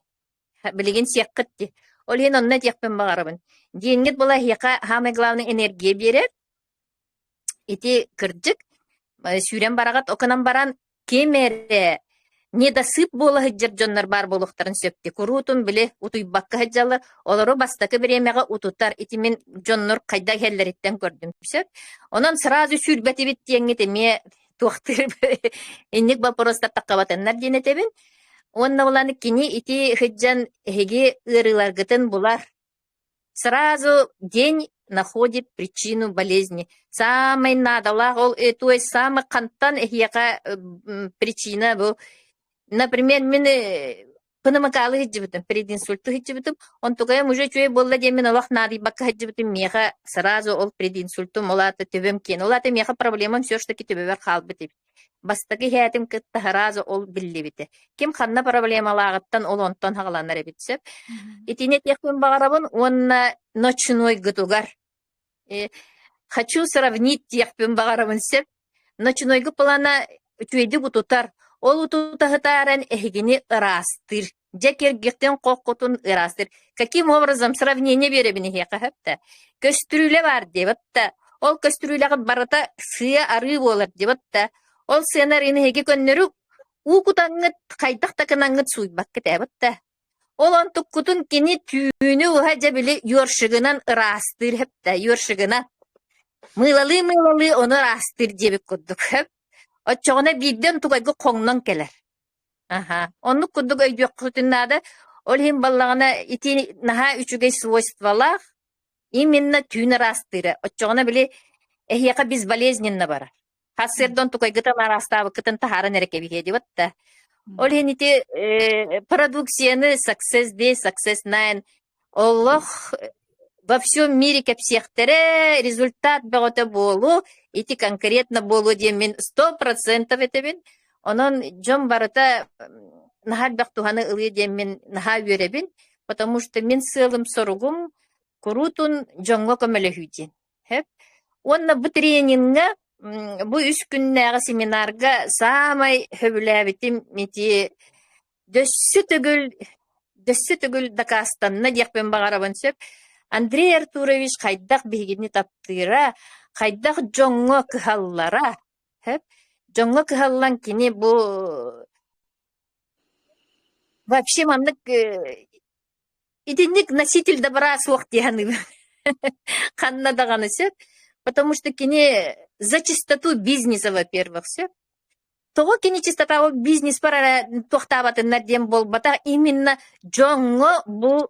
Білеген сияққытти. Ол ен онына тияқпен бағарабын. Деньгет бола хияқа хамы главный энергия берер. Ити кырджик. Сүйрен барағат оқынан баран кемере. Недосып бола хыджар жоннар бар болуқтарын сөпті. Курутун біле утуйбаққа хыджалы. Олару бастақы біремеға утутар. Ити мен жоннар қайда хеллереттен көрдім. Онан сразу сүрбәті біттеңгеті ме туақтыр. Инник вопростар таққабатыннар денетебін. Онна оланы кини ити хыджан хеге ырыларгытын булар. Сразу день находит причину болезни. Самый надалах, то есть самый кантан эхияка причина был. Например, мен панамакалы хиджибитым, прединсульту хиджибитым, он тугая уже чуе болла демен Аллах нади бакка хиджибитым, меха сразу ол прединсультум, олата төбем кен. Олата меха проблемам все ж таки төбевер халбитым. Бастаки хәтим кытта сразу ол биллибите. Ким ханна проблемалагыттан ол онтон хагаланар битсеп. Итинет яхпен багарабын, онна ночной гытугар. Хочу сравнить яхпен багарабын сеп. Ночной гыплана чуйди бутутар. Ол утутахытарен эхигини ырастыр. Жекер гектен қоққутун ырастыр. Каким образом сравнение беребини хекахепта? Көстүрүле бар дебатта. Ол көстүрүлегыт барата сыя ары болар дебатта. Ол сценарийны хеге көннөрү укутаңыт кайдактакынаңыт суйбак кетебатта. Ол онтуккутун кини түйүнү ухажа били юршыгынан ырастыр хепта, юршыгына. Мыйлалы оны ырастыр дебек куддук хеп. Отчоғына бидден тугайгы коңнон келер. Онну куддук өйдүк кутуннада, ол хим баллагына ити наха үчүгей свойствалах, именно түйүн ырастыры. Отчоғына били эхияка безболезненно барар. Хассердон тукайгытан арастабы кытын тахарын эрекебиге дебатта. Ол хенити продукцияны success day, success nine. Олох во всем мире кепсехтере результат беготе болу, ити конкретно болу демен 100% этебин. Онон жон барыта нахар бактуханы ылы демен наха веребин, потому что мен сылым соругум курутун жонго көмөлөхүтен. Хеп. Онна бу тренингга бу 3 күннәгы семинарга самай хөбүләбитим мити дөссү түгүл Дакастанна дияқпен бағарабын сөп. Андрей Артурович қайдақ бейгini таптыра, қайдақ жоңго кыхаллара. Жоңго кыхаллан кини бу вообще мамнык идинник носитель добра суақ дияны қанна дағаны сөп. Потому что кини за чистоту бизнеса, во-первых, все. Того кини чистота бизнес пара тохтабатыннар дем болбата именно жоңго бу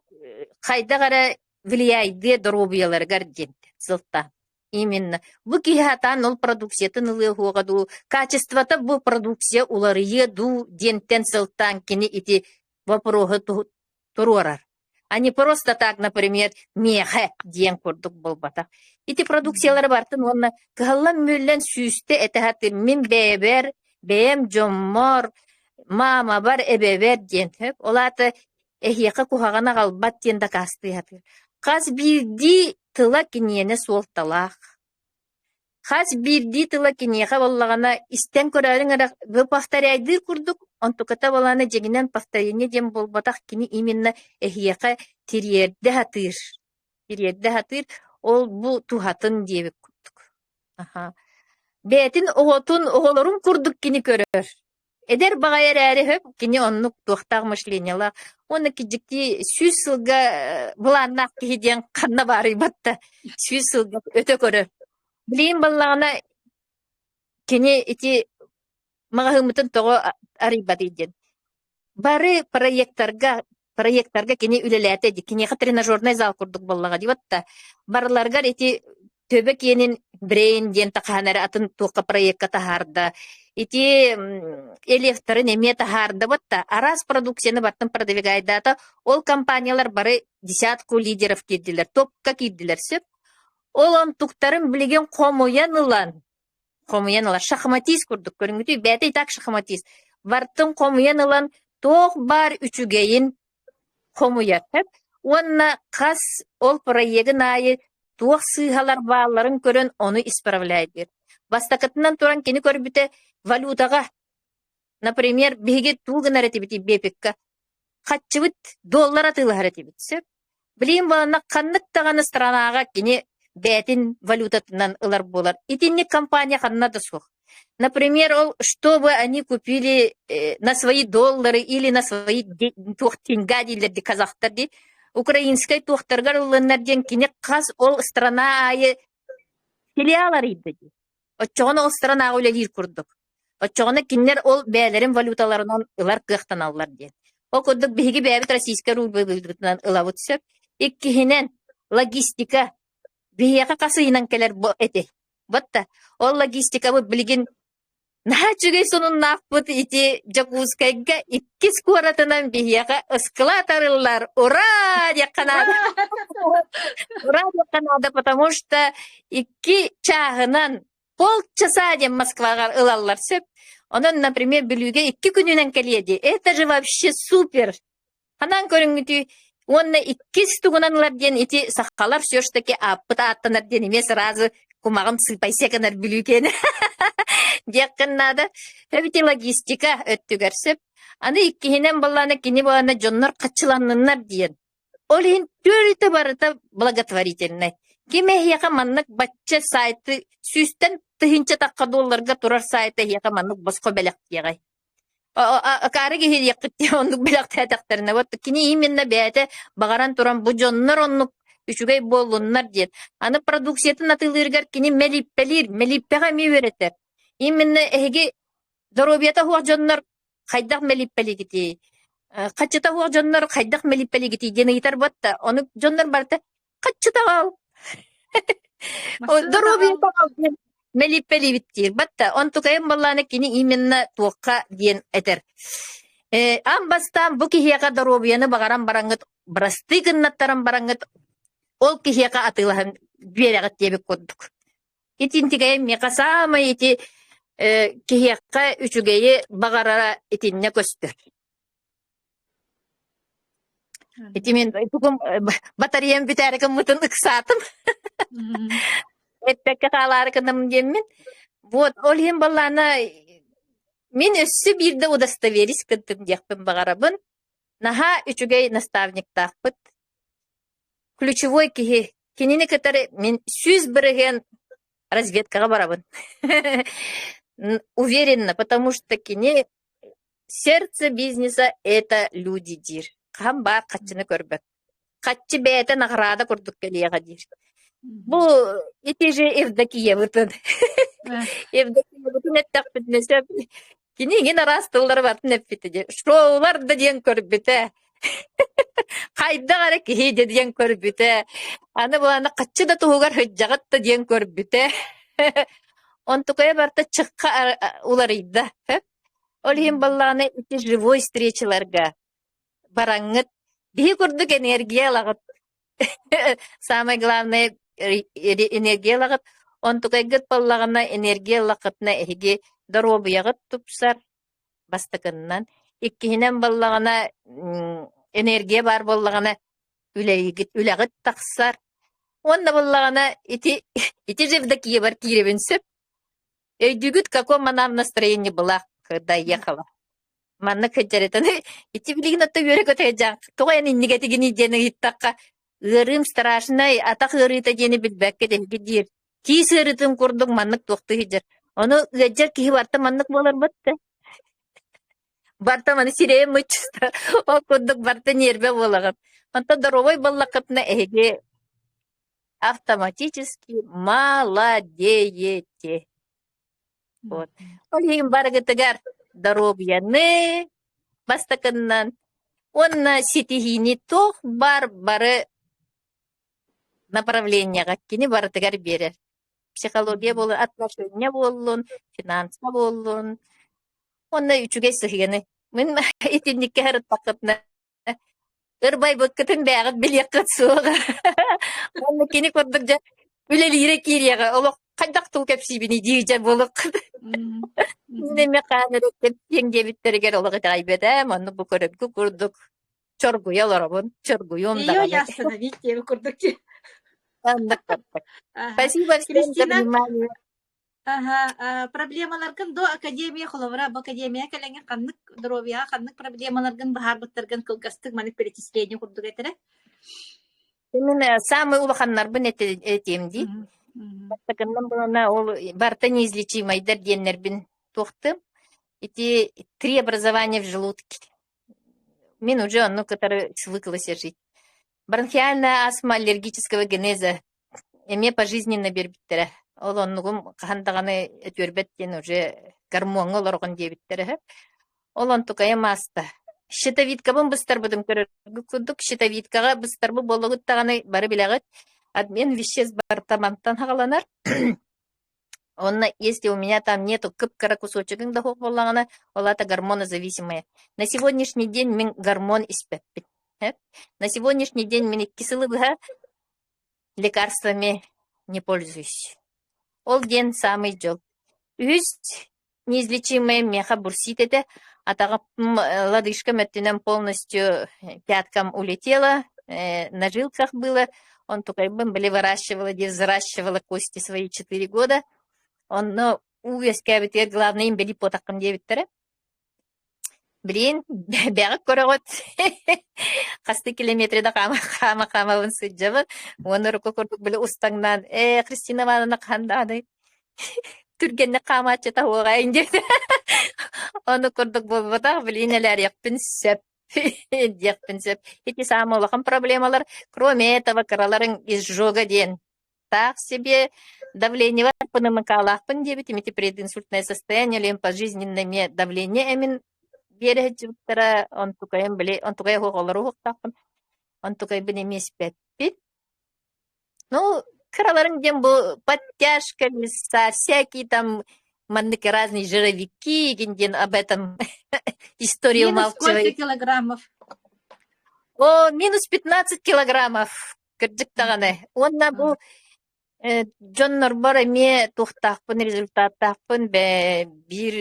хайдагара влияйды дробияларгар ден сылта. Именно. Бу кихатан ол продукциятын ылы хугаду, качеството бу продукция уларые ду дентен сылтан кини ити вопрога турорар. А не просто так, например, меха ден курдук болбата. Ити продукциялар бартын онна кыһаллан мөллен сүүстэ этехаты мин бэбер, бэм жоммор, мама бар эбебер ден. Олаты эхияка кухагана галбат ден да касты хаты. Каз бирди тыла киниене суолталах. Хас бирди тыла кинеха боллагана истен көрәрің бу повторяйдыр курдук. Онтуката баланы жегинен повторение дем болбатах кини именно эхияка тириерде хатыр. Тириерде хатыр ол бу тухатын дебик курдук. Аха. Бетин оғотун оғолорун курдук кини көрөр. Эдер багайар әрі хөп кини оннук туақтақ мышлениялар. Оны кижикти сүйс сылга буланнақ кихиден қанна бары батта. Сүйс сылга өтө көрөр. Билейін баллағына кені ити мағahımытын тоғы арибады ден. Бары проекттарға кені үлеләті еді. Кенеға тренажерный зал күрдік баллаға дейбатта. Барыларғар ити төбі кенін бірейін ден тақанары атын тоққа проектқа тахарда. Ити электарын эме тахарда батта. Арас продукцияны баттын продвигайдата. Ол компаниялар бары десятку лидеров кедділер. Топқа кедділер сөп. Ол онтуктарын білеген қомуянылан, шахматист күрдік көріңгіті, бәті так шахматист. Бартын қомуянылан тоқ бар үчігейін қомуяр. Онна қас ол проегін айы тоқ сыйхалар бағаларын көрін оны исправляйдыр. Бастақытынан туран кені көрбіті валютаға, например, беге туғын әрәтебіті бепекка, қатчыбыт доллар атылы әрәтебітсі. Білейін балана қаннықтағаны странаға кені бәтин валютатынан ылар болар. Итинник компания ханна да сух. Например, чтобы они купили на свои доллары или на свои тенга дилерди казахтарди, украинской тухтаргар улыннарден кине қаз ол страна айы филиалар идди. Отчоғына ол страна ойлалир курдук. Отчоғына кинер ол бәлерин валюталарынан ылар кыхтан аллар ден. Ол курдук биги бәбит российская рубльдынан ылавут сөп. Иккихинен логистика бияка касыйнан келер эти. Батта ол логистика бу билген нахачугай сонун нахпут ити жакускайга иккис куаратынан бияка эскалаторлар. Ура! Яканада. Ура! Яканада, потому что икки чагынан полчаса дем Москвага ылаллар сөп. Онон, например, билюге 2 күнүнөн келеди. Это же вообще супер. Анан көрүңүтү онна 2 стугунанлар ден ити сакалар все ж таки апыта аттанар ден эмес сразу кумагым сыйпайсеканар билюген. Декканнада эбити логистика өттүгөрсөп. Аны иккинен баланы кини баланы жоннор качыланнар ден. Олин төрүтө барыта благотворительный. Кеме яка маннык бачча сайты сүстен тыгынча такка долларга турар сайты яка маннык боско белек ягай. Карыги хирияқытте оннук белақтай тақтарына. Вот кини именно бәйті бағаран туран бұ жоннар оннук үшігей болуннар дед. Аны продукциятын атылыргар кини мелиппеға ми веретер. Именно әйге доробията хуақ жоннар қайдақ мелиппели кити. Қачыта хуақ жоннар қайдақ мелиппели кити. Дені гитар батта. Оны жоннар барта қачыта ал. Доробията ал. Мелиппели биттир. Батта, он тукайым балланы кини именно туаққа ден этер. Амбастан бу кихияка доробияны бағаран бараңыт, брастыгыннаттаран бараңыт, ол кихияка атылахан берегат дебек koduk. Итинтигайым мека самай ити кихияка үчүгейі бағарара итинне көстір. Ити мен батареям бітәрігім мұтын ықсатым. Эппекке қалары кындым деммен. Вот, олхен баллана мен өссі бірді удостоверись кындым декпін бағарабын. Наха үчүгей наставник тақпыт. Ключевой кихи. Кенені кітары мен сүз біріген разведкаға барабын. Уверенно, потому что кене сердце бизнеса это люди дир. Қам бар қатчыны көрбек. Қатчы бәйті нағырада көрдік келеға дир. Бу ити же Евдокия бутун. Евдокия бутун эттак битмесе Kini gene rastılları var nepiti. Şoğlar da diyen körübüte. Kayda gara kihi de diyen körübüte. Ana bu ana kaçı da tuğgar hıccagat da diyen körübüte. Онтукая барта чыкка уларыйда. Олхин балланы ити живой встречаларга бараңыт. Бии курдук энергиялагыт. Самое главное энергиялагыт. Онтукайгыт баллагана энергиялагытна эһиги доробуягыт тупсар бастыкыннан. Иккиһинен баллагана энергия бар баллагана үлэгит тахсар. Онда баллагана ити живдакие бар киребинсеп. Эйдүгүт какое манам настроение была, когда ехала. Манна кэджаретаны ити билигин отто көрө көтөжаң. Тоген иннигетигини жени иттакка ырым страшный атак ырыта жени билбекке деги дир. Кис ырытын курдук маннык тохты хижер. Ону гэджер ки барта маннык болар бытты. Барта маны сирее мычта. О курдук барта нербе болагат. Онто доровой баллакытна эге автоматически молодеете. Вот. Олхин баргытыгар доробьяны бастакыннан. Онна ситихини тох бары направленияга кини барытыгар берер. Психология болун, отношения болун, финанса болун. Онна үчүгө сыгыны. Мен итинникке харыт бакытна. Ырбай бөккөтүн бягыт билеккыт суга. Онна кини көрдүк жа үлелире кирияга. Олок кайдак тул кепсибини дийже болук. Неме канырык еңдебиттерге олог айбеде, манны бу көрөккү курдук. Чоргуя лоробун, чоргуюм да. Ее я остановить, я курдук. Спасибо всем за внимание. Ага, проблемаларгын до академия холовра, в академия калеңе каннык здоровья, каннык проблемаларгын бахар быттыргын кылгастык маны перечисление курдук этере. Именно самый улаханнар бын этемди. Бастакыннан булана ол барта неизлечимый дерденнербин тохты. Эти 3 образования в желудке. Мен уже оно, которое свыклась жить. Бронхиальная астма аллергического генеза. Эме пожизненно бербиттере. Ол оннугум кахандаганы өтөрбеттен уже гормон олоргон дебиттере. Ол онтукая маста. Щитовидка бун быстар будым көрөк. Щитовидкага быстар бу болгуттаганы бары билегет. Обмен веществ бартамантан хагаланар. Онна, если у меня там нету кыпкара кусочек, да хохваллагана, олата гормонозависимая. На сегодняшний день мен гормон испеппит. На сегодняшний день мен кисылыга лекарствами не пользуюсь. Ол ден самый жол. Үст неизлечимая меха бурситете, а так лодыжка мэттинен полностью пяткам улетела, на жилках было. Он только были выращивала, где взращивала кости свои 4 года. Он, но увескавит, главное, им били потаком 9 тары. Блин, бягак корогот. Касты километры да хама вон сыджава. Он руку курдук были устангнан. Кристина Ивановна кандады. Түргенне камачы та оғайын деді. Оны курдук болбатақ, блин, әлер яқпын сөп. Декпенсеп. Эти самые лохам проблемалар. Кроме этого, караларын изжога ден. Так себе давление по намыкалах пандебит, имеете прединсультное состояние, или пожизненное давление, эмин берег, он только им были, он только его голору хтапан, он только им были месяц 5. Ну, караларын ден был подтяжка, леса, всякие там манныки разные жировики, генден об этом история умалчивает. Сколько килограммов? О, минус 15 килограммов. Кырдыктаганы. Онна бу Джоннор бараме тухтакпын результаттакпын бир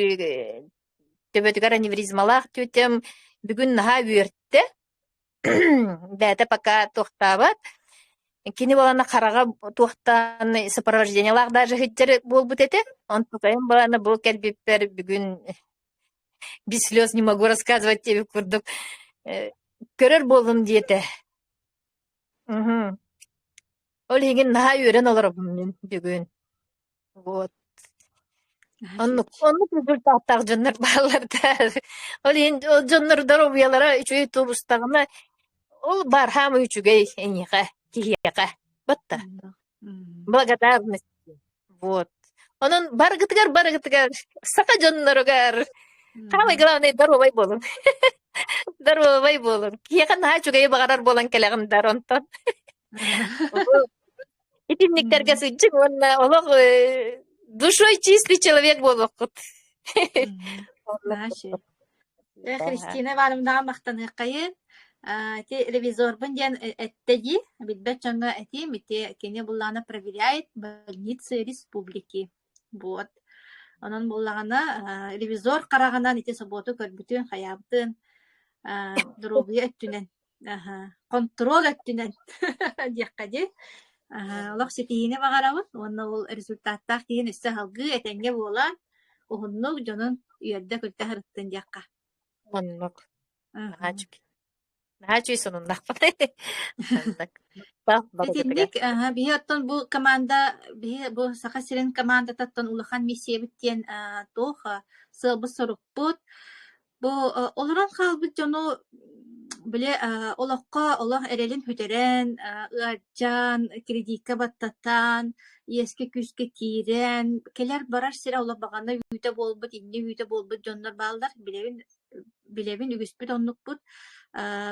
төбөтүгөр аневризмалак төтем бүгүн наха үйөртте. Бәте пока тухтабат. Кини баланы карага тухтан сопровождениялак даже хиттер болбут эте. Он тукайын баланы бул келбиптер бүгүн без слез не могу рассказывать тебе, курдук. Көрөр болдум диете. Ол еген наха үйрен оларбын мен бүгүн. Вот. Онну результаттак жоннор баларда. Ол ен жоннор доробуялара үчөй тобустагына ол бар хамы үчүгэй эниха кихияка. Батта. Благодарность. Вот. Онун баргытыгар сака жоннорогар Самый главный здоровый болун. Здоровый болун. Кияхан наһа чугай багарар болан келегендар онтон. Итинниктерге сыджык онна олох душой чистый человек болокут. Наши. Христина Ивановна мақтаны қайын. Те ревизор бун ден эттеги, бидбет чонга эти мите кене булланы проверяет больницы республики. Вот. Онон буллагана ревизор караганан ите соботу көрбүтүн хаябытын дробуя өттүнен. Контроль өттүнен. Дияққади. Олох сетиіне бағарабын. Онна ол результаттақ кейін үсті халгы этенге болан. Оғыннық жонын үйерді күлті хырыттын дияққа. Оннук. Нахачуй сонун нақпын. Этенник, бихи оттон бу команда, бу сақа сирен команда таттон улахан миссия биттен тоха, сылбы сорукпут. Бу олоран қалбыт жону биле олаққа олақ әрелін хүтерен, ыаджан, кредитка баттатан, еске күске кирен, келер барар сире олақ бағана үйті болбыт, инне үйті болбыт жондар балдар, билебин үгіспіт оннық бұд.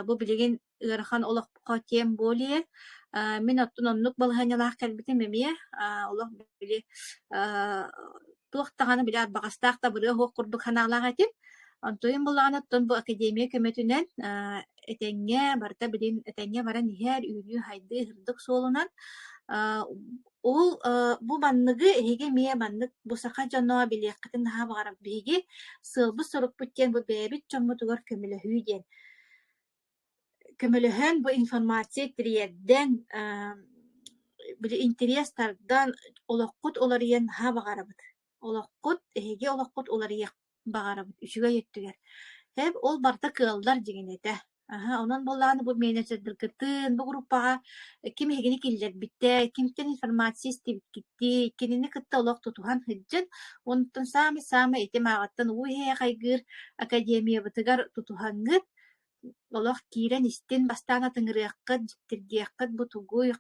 Бу билеген ыарахан олаққа тем болие. Мен оттун оннық балғанялақ кәлбітім емие. Олақ биле туақтағаны биле арбағастақта бұры хоқ құрдық ханалақ әтіп. Антойын болағанаттан бу академия көмөтүнен этеңге барта билин этеңге баран ихер үйрүү хайды хырдык соолунан ол бу банныгы эге мие баннык бу сака жоно билияккатын наха багарап биги сылбы сорук бүттен бу бэбит чоммутугар көмөлөһүүден көмөлөһөн бу информация тириерден били интерестардан олоккут оларыйан наха багарабыт олоккут эге олоккут оларыйак бағарабыт, үшіге еттігер. Хеп, ол барта кылдар деген еті. Онан болағаны бұл менеджердір кітін, бұл группаға кем егені келдер бітті, кемтен информация істебіт кетті, кенені кітті олақ тұтуған хыджын, онытын самы етем ағаттан уе қайгыр академия бұтығар тұтуғанғыт, олақ кирен істен бастан атыңырыққыт, жіктергеққыт бұтуғуй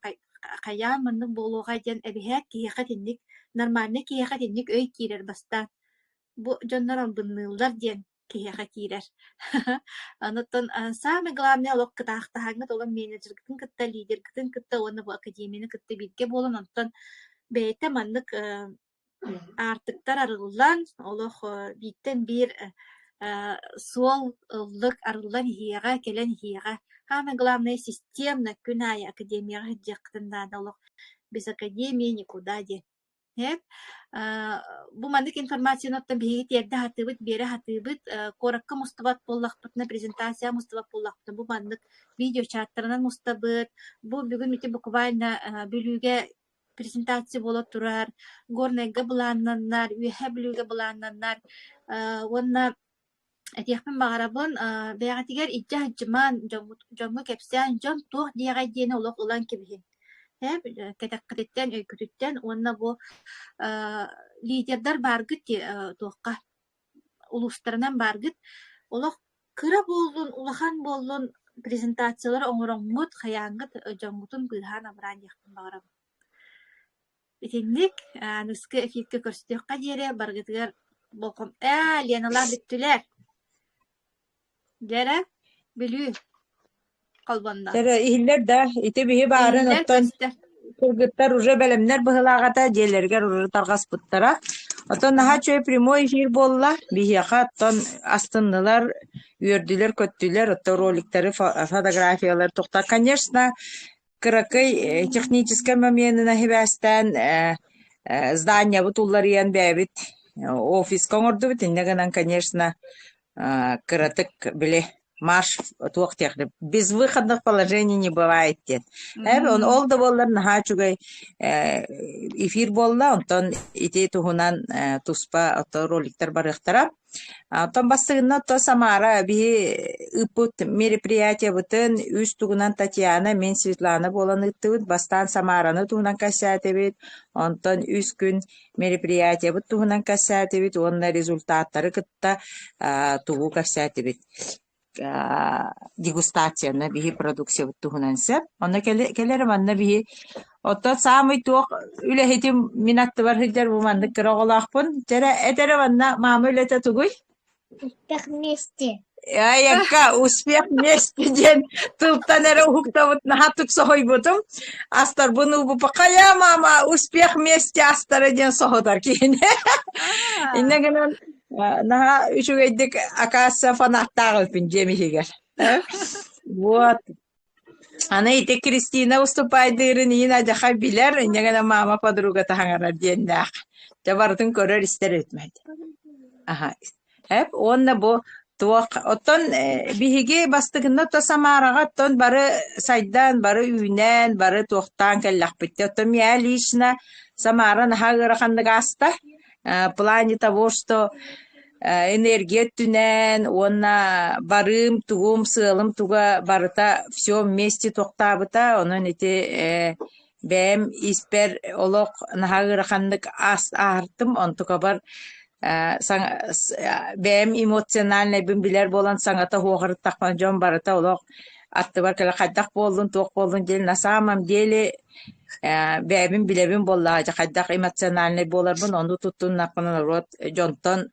қаян мұндың болуға ден әбіхәк кейеқат еннік, нормальны кейеқат еннік өй кирер бастан. Бу жоннор албыннылар диен кияха кирер. Анаттан самый главный олок кытаахтахаңыт олон менеджер кытын кытта лидер кытын кытта оны бу академияны кытта бирге болон онтон бейте мандык артыктар арылан олох биттен бир сол ыллык арылан хияга келен хияга. Самый главный системно күнай академияга жактында олох без академии никуда диен. Бу мандык информацияны оттан биһиги тиэрдэ хатыбыт, биэрэ хатыбыт, коракка мустабат боллахпытна, презентация мустабат боллахпытна, бу мандык видео чаттарынан мустабыт, бу бүгүн мити буквально бүлүүгэ презентация боло турар, горнайга булааннаннар, үйэхэ бүлүүгэ булааннаннар, онна этиэхпин багарабын, бэйагатигер ijja хаджыман, жомгу кепсян, жон туох диэҕай диэни олох ылан кебиһин. Кэтәккәттен өйкүтүттен онна бу лидердар баргыт туакка улустарынан баргыт олох кыра болдун улахан болдун презентациялар оңороңмут хаяңгыт жоңгутун быхан абран яктын багарам. Итинник нуска эфирке көрсөтөкка диэре баргытыгар болком леналар биттүлер. Дере билүү қалбанда. Тәрі ихиллер да, ите бігі барын оттан кыргыттар уже бәлемнер бұғылағата желергер уже тарғас бұттара. Оттан наға чөй прямой эфир болла, бігеға оттан астыннылар, үйерділер, көттілер, оттан роликтары, фотографиялар тоқтар. Конечно, кыракай технический моментына хебәстен здания бұтулар ен бәбіт, офис коңырды біт, иннегінен, конечно, кыратык біле. Марш туох техник. Без выходных положений не бывает. Он олда боллар наха чугай эфир болла, онтон ите тугунан туспа ото роликтер барыхтара. Онтон бастыгынна то Самара би ыпут мероприятие бутын үз тугунан Татьяна, мен Светлана болан ыттыбыт, бастан Самараны тугунан кассиатебит, онтон үз күн мероприятие бут тугунан кассиатебит, онна результаттары кытта тугу кассиатебит. Дегустацияна биһи продукция туһунанса онна келер манна биһи отто самый туох үлэхитим минатты бар хидер бу манны кыраголаахпын жара этере манна маамы үлете тугуй Успех вместе. Аяка успех вместе ден тылтан эре ухуктабыт нахатык сохойбутум. Астар буну бу пакая мама успех вместе астар ден сохотар кийин. Иннегенен наха үчүгейдик акаса фанаттагылпин жемихигер. Вот. Ана ите Кристина уступайдырын ина жаха билер, иннегенен мама подруга тахаңарар диендак. Жабартын көрөр истер өтмейді. Ага. Хеп, онна бу туак оттон биһиги бастыгынна то Самарага оттон бары сайдан бары үйнен бары туактан келлахпытты оттон мия лично Самара нахагыраханнык аста в плане того, что энергия түнен онна барым тугум сылым туга барыта все вместе туактабыта онон эти бэм испер олок нахагыраханнык ас артым онтука бар бэм эмоциональный билер болан саңата хуогары такпан жон барыта олох атты бар кала кайдак болдун туок болдун дел на самом деле бэбин билебин болла кайдак эмоциональный боларбын ону туттун накпанын рот жонтон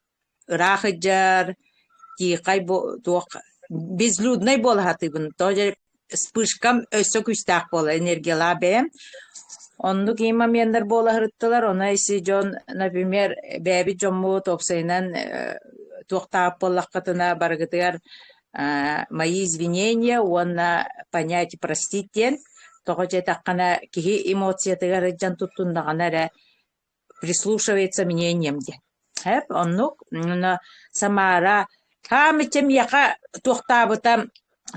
ырахыжар тикай туок безлюдный болхатыбын тоже вспышкам өссө күстак бола энергияла бэм. Онду кийин моментер бола хырыттылар, она иси жон, например, бэби жомму топсайнан туактаап боллаккатына баргытыгар мои извинения, онна понять проститен, того же таккана кихи эмоциятыгар жан туттундагана прислушивается мнением де. Хэп, оннук, Самара, хамычем яка туактаабытам,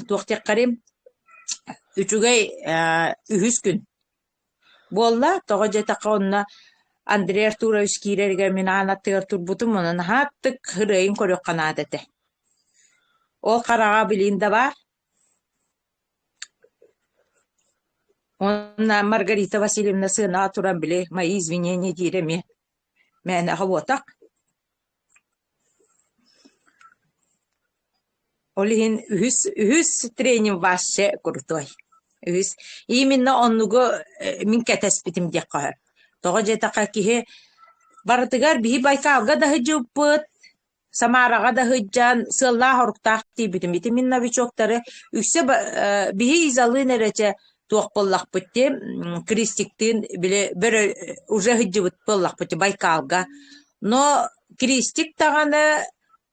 туактеккарим, үчүгэй үхүс күн. Болла, того же таконна Андрей Артурович кирерге мен анаттыгар турбутум, онун хаттык хырыйын көрөк канаадете. Ол карага билинде бар. Онна Маргарита Васильевна сына туран биле, мои извинения диреме. Мен агавотак. Олихин үхүс тренинг ваше крутой. Именно оннуго мин кәтәспитим дек кахар. Тога жетака кихе барытыгар бихи Байкалга да хыжыппыт, Самарага да хыжжан, сылла хоруктак тибитим. Ити мин новичоктары үксе бихи изалын эрече туок боллакпытте, крестиктин биле бір уже хыжыбыт боллакпытте Байкалга. Но крестик таганы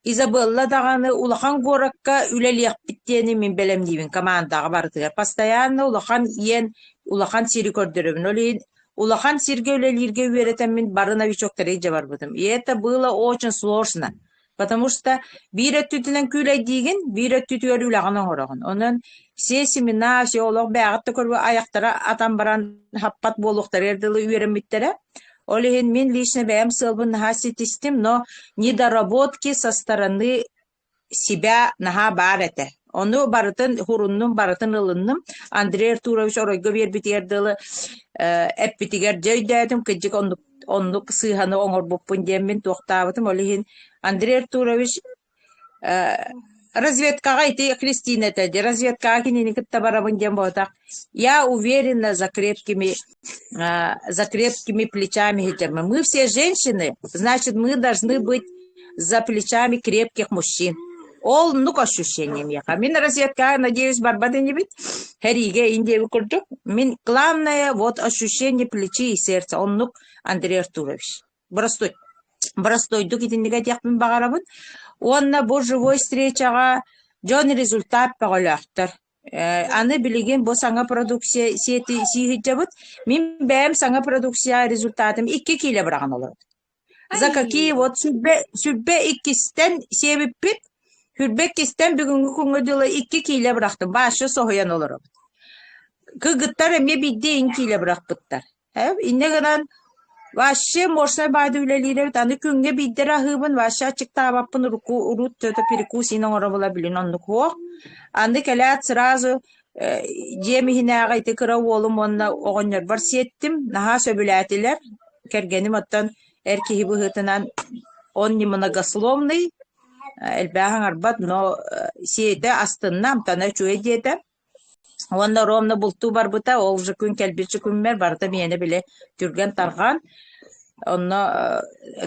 Изабелла даганы улахан горакка үлелиyak биттени мен белем дибин командага бардыгар. Постоянно улахан иен, улахан сири көрдөрөбүн. Олин улахан сирге үлелирге үйретем мен барыновичоктар эже барбыдым. И это было очень сложно. Потому что бирет түтүнен күлей диген, бирет түтүгөр үлаганы орогон. Онун все семена, все олог бягатты көрбө аяктара атан баран хаппат болуктар эрдылы үйренмиттере. Олихин мен лично бэм сылбын нахаситистим, но недоработки со стороны себя наха барете. Ону барытын хуруннум, барытын ылынным. Андрей Артурович оройго бербит ердылы эппитигер жойдайтым, кыджик онлук сыханы оңор буппун деммен тоқтабытым. Олихин Андрей Артурович разведкага ити Кристина тәді. Разведкага кинени кытта барабын дем болтак. Я уверена за крепкими плечами хиджабы. Мы все женщины, значит, мы должны быть за плечами крепких мужчин. Ол, ну-ка, ощущением яха. Мин разведка, надеюсь, барбады не бит. Хариге, индеви курдук. Мин, главное, вот ощущение плечи и сердца. Он, ну, Андрей Артурович. Бростой, дук ити негатив мин багарабын. Он на живой встречага жон результат паголяхтар. Аны билеген бо саңа продукция сети сихиджабыт. Мин бэм саңа продукция результатым 2 кило браган олар. За какие вот сүрбе иккистен себеппит, хүрбе кистен бүгүнгү күнгөдүлө 2 кило брактым. Башы сохоян олар. Кыгыттар эме бидде 2 кило бракпыттар. Иннегенен Ваше можно байды үлелире, аны күнге биддер ахыбын, ваше ачыктабаппын урут төтө перекус инен оробула билин онны коқ. Аны келят сразу жемихине ағайты кыра олым онна оғынер бар сеттим, наха сөбіләтілер, кергенім оттан әркехи бұхытынан он немногословный, әлбәғын арбат, но сеті астыннам, тана чуе деді. Онда ровно булту бар бұта, ол же күн кәлбірші күнмер барды мені біле түрген тарған. Onno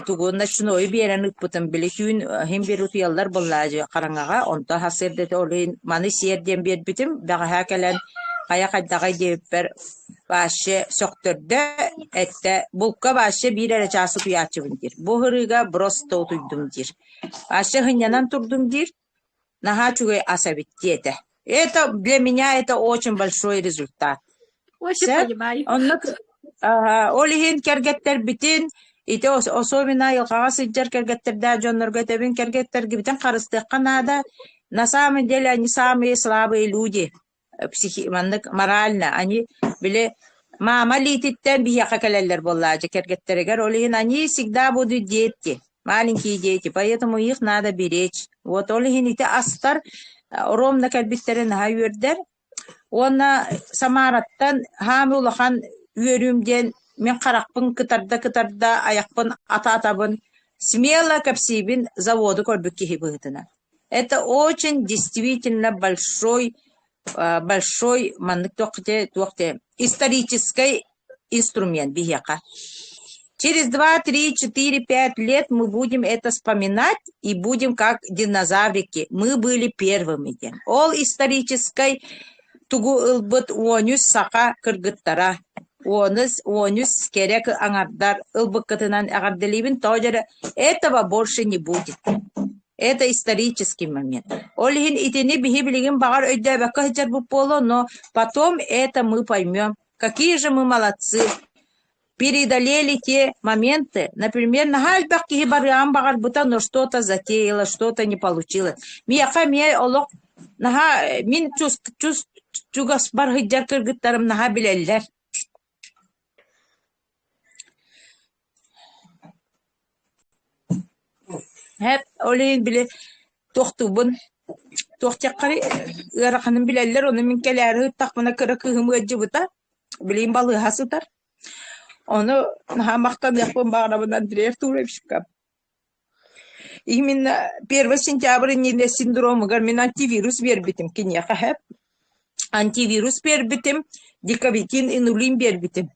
tugunna şunu bieren ıppıtın bilikün hem bir utuyallar bollacı karangaga onta hasırdı olin mani siyerden bir bitim daga hakelen kaya kaddaga deyipper başı söktürdü ette bulka başı bir ere çası kuyatçıvındır. Bu hırıga brosta otuydumdur. Başı hınyanan turdumdur. Наха чугай асабитти это. Это для меня это очень большой результат. Очень понимаю. Олихин кергеттер битин ите особенно йылкага сыджар кергеттерде жоннорго тебин кергеттер гибитен карыстыкканада на самом деле они самые слабые люди морально они биле мама лититтен бияка келелер боллажы кергеттерегер олихин они всегда будут дети. Маленькие дети, поэтому их надо беречь. Вот олихин ите астар ровно кальбистерин хайвердер. Он самараттан хами улахан үйөрүмден мен каракпын кытарда аякпын ата-атабын смело капсибин заводу көрбүк кихи быгытына. Это очень действительно большой мандык тоқте исторический инструмент бияка. Через 2, 3, 4, 5 лет мы будем это вспоминать и будем как динозаврики. Мы были первыми. Ол исторической тугу ылбыт уонюс сака кыргыттара. Уонюс керек аңардар ылбыккытынан ағарделибин тоджары. Этого больше не будет. Это исторический момент. Олихин итини бихи билигин багар өйдө бакка хыжар буполо, но потом это мы поймем. Какие же мы молодцы. Переодолели те моменты, например, на гальбаки барам багар бута, но что-то затеяло, что-то не получилось. Мияка мия олок наха мин чугас бар хыджар кыргыттарым наха билеллер. Hep олейин биле тохтубун тохтяккары ыраканын билеллер, onu min kelери такмана кыракыгым ыджыбыта билейин балы хасытар. Onu мақтан yapın bağırabın Андреев Туревшика. Именно 1 сентября не синдром, мен антивирус вербитим, кинеха хеп. Антивирус вербитим, диковитин инулин вербитим.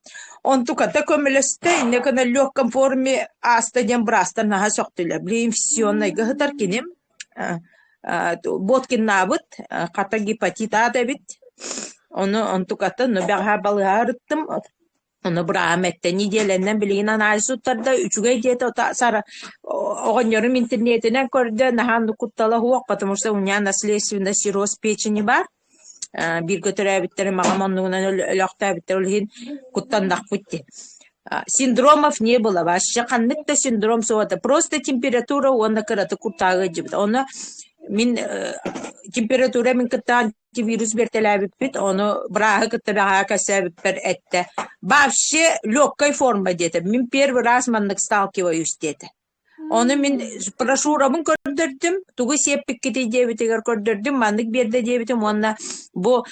Он только такой мелесте, не на легком форме астадем браста на гасоктыля. Блин, все на гахатар кинем. Боткин набыт, ката гепатит адабит. Он только то, но бяга балгарыттым. Onu bırakmette nedelerinden bilgin analizutlarda üçüge diyete sara oğanyorum internetinden gördü nahandı kuttala huak потому что у меня наследственный сироз печени бар bir götürebitleri mağamanlığından ölüktebitleri olhin kuttandaq bitti. Синдромов не было вообще канныкта синдром соғады просто температура оны кыраты куртағы жібіт оны min temperatura min kıtta antivirüs bertelabit onu bırakı kıtta bağa kasabit per ette. Вообще легкой форма дете. Min первый раз маннык сталкиваюсь дете. Onu min брошюрамын көрдөрдүм. Тугу сеппик кете дебитигер көрдөрдүм. Маннык берде дебитим. Онна bu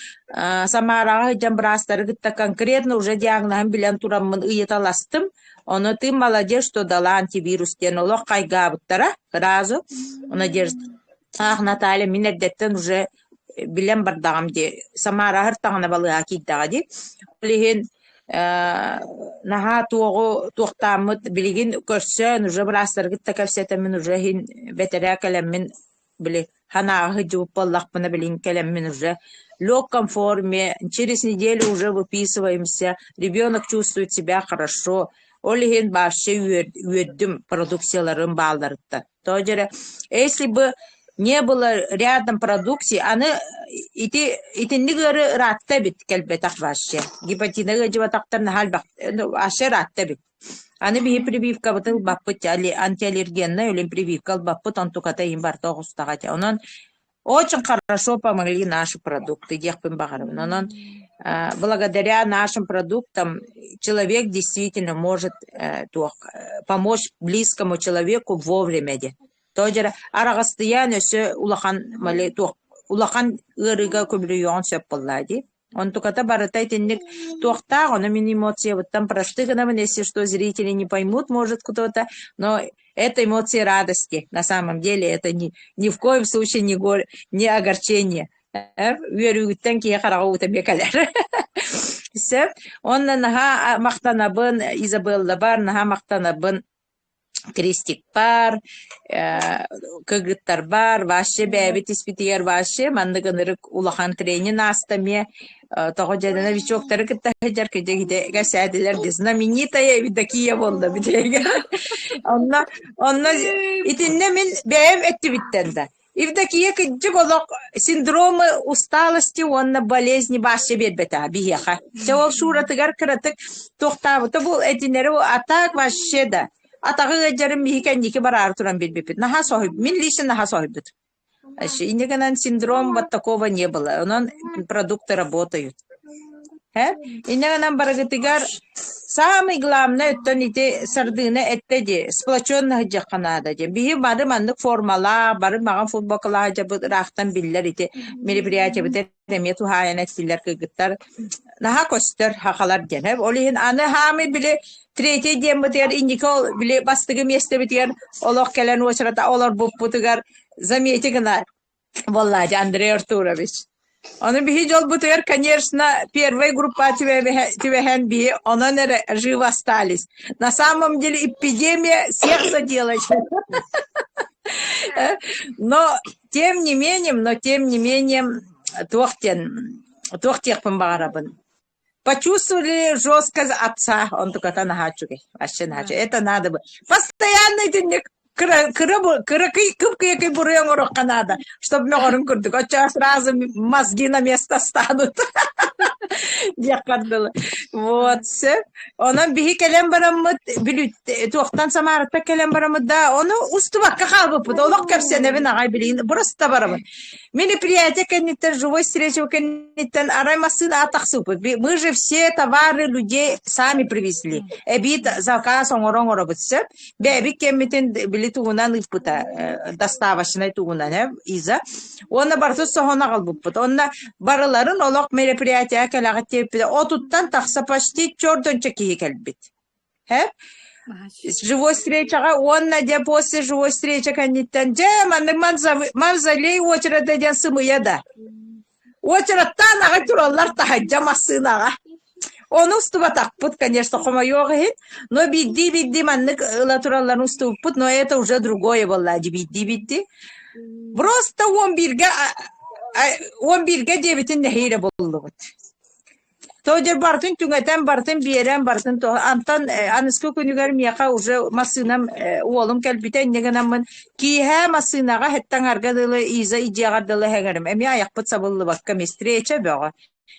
Самарага жамбырастары кыtta конкретно уже диагнозын билен турамын ыйыталастым. Onu ты молодец, что дала антивирус ден олох кайгабыттара. Разу. Надежда. Ах, Наталья, мен әдеттен уже білем бардағым де. Самара ғыртағына балыға кейттіға де. Олеген наға туқтамыд білеген көрсен, уже бір астырғытта кәпсетімін, уже хин бәтірі кәлеммен біле, ханағы жуып боллақпына білген кәлеммен уже легком форме. Через неделю уже выписываемся. Ребенок чувствует себя хорошо. Олеген вообще үйеддім продукцияларын балдарытта. Тоджері, если бы не было рядом продукции, они итинни гыры ратта бит келбетак вообще. Гепатиныгы жибатактарны халбак аше ратта бит. Они бихи прививка бутыл баппыт антиаллергенная или прививка баппыт он туката им бар тогустагати. Онон очень хорошо помогли наши продукты. Дехпин багарым. Онон благодаря нашим продуктам человек действительно может помочь близкому человеку вовремя. Тоджера арагастыян өсө улахан ырыга көбүрөйөн сөп боллади. Он туката барытай тенник туакта, он min эмоция вот там простыгана, если что зрители не поймут, может кто-то, но это эмоции радости. На самом деле это ни в коем случае не огорчение. Сөп, онна наха мақтанабын Изабелла бар, наха мақтанабын Крестик бар, кыгыттар бар, ваще бәбит испитигер ваще, мандыгынырык улахан тренин астаме, тоғы жадана вичоктары кытта хеджар кеде гасядилер, знаменитая Евдокия болду битеге. Онна итинне мен бәйем этти биттенде. Евдокия кыджык олок синдромы усталости, онна болезни баще бедбета, бияха. Чавол шуратыгар кыратык тоқтабыты бұл этинері атак ваще да. Атағы жарым михикенники бар артуран билбепит. Наха сохиб. Min лично наха сохибдит. Инеганан синдром вот такого не было. Он продукты работают. Инеганан барагатыгар самый главный это не те сардыны это де сплоченных джаханада де. Бихи бары мандык формала, бары маган футболкала жабы рахтан биллер ите мероприятие бите демету хаяна стиллер кыгыттар. Наха костер хакалар ден. Олихин аны хами биле третий дем битер индикол биле бастыгы месте битер олох келен очрата олар буппутугар заметигна. Валлади Андрей Артурович. Он би жол бутер, конечно, первая группа тивehen би, он живо остались. На самом деле эпидемия всех заделает. Но тем не менее, тохтех помбарабын. Почувствовали жестко отца, он только это нахачугай, вообще нахачугай. Это надо бы. Постоянно денег. Кыпкой бурен урок надо, чтобы мёром курдук. Сейчас сразу мозги на место станут. Вот все. Он бихи келем барамыт, билют, тухтан самарат келем барамыт, да, он уступак кахал бы, он капсене винагай билин, просто барамыт. Мероприятие, конечно, живой встречи, конечно, араймасына атахсупы. Мы же все товары людей сами привезли. Эбит заказ он робот все. Беби кемитен тугунан иппыта доставочный тугунан иза онна бартус сохона калбыппыт онна барыларын олок мероприятие келагат теппиде отуттан такса почти чордонча кии келбит живой встречага онна де после живой встречи каниттен же мавзолей очередь ден сымыя да очередтан ага тураллар тахаджа масынага. Он уступат пут, конечно, хомайогит, но бидди маннык латураллар уступут, но это уже другое было, бидди. Просто он бирге 9 нехире болду. Тоже бартын түңетен бартын биерен бартын то антан аныску күнүгөр мияка уже масынам уолум келбитен негенамын киhe масынага хеттен аргадылы иза идиагадылы хегерим. Эми аякпыт сабылы бакка встреча бага.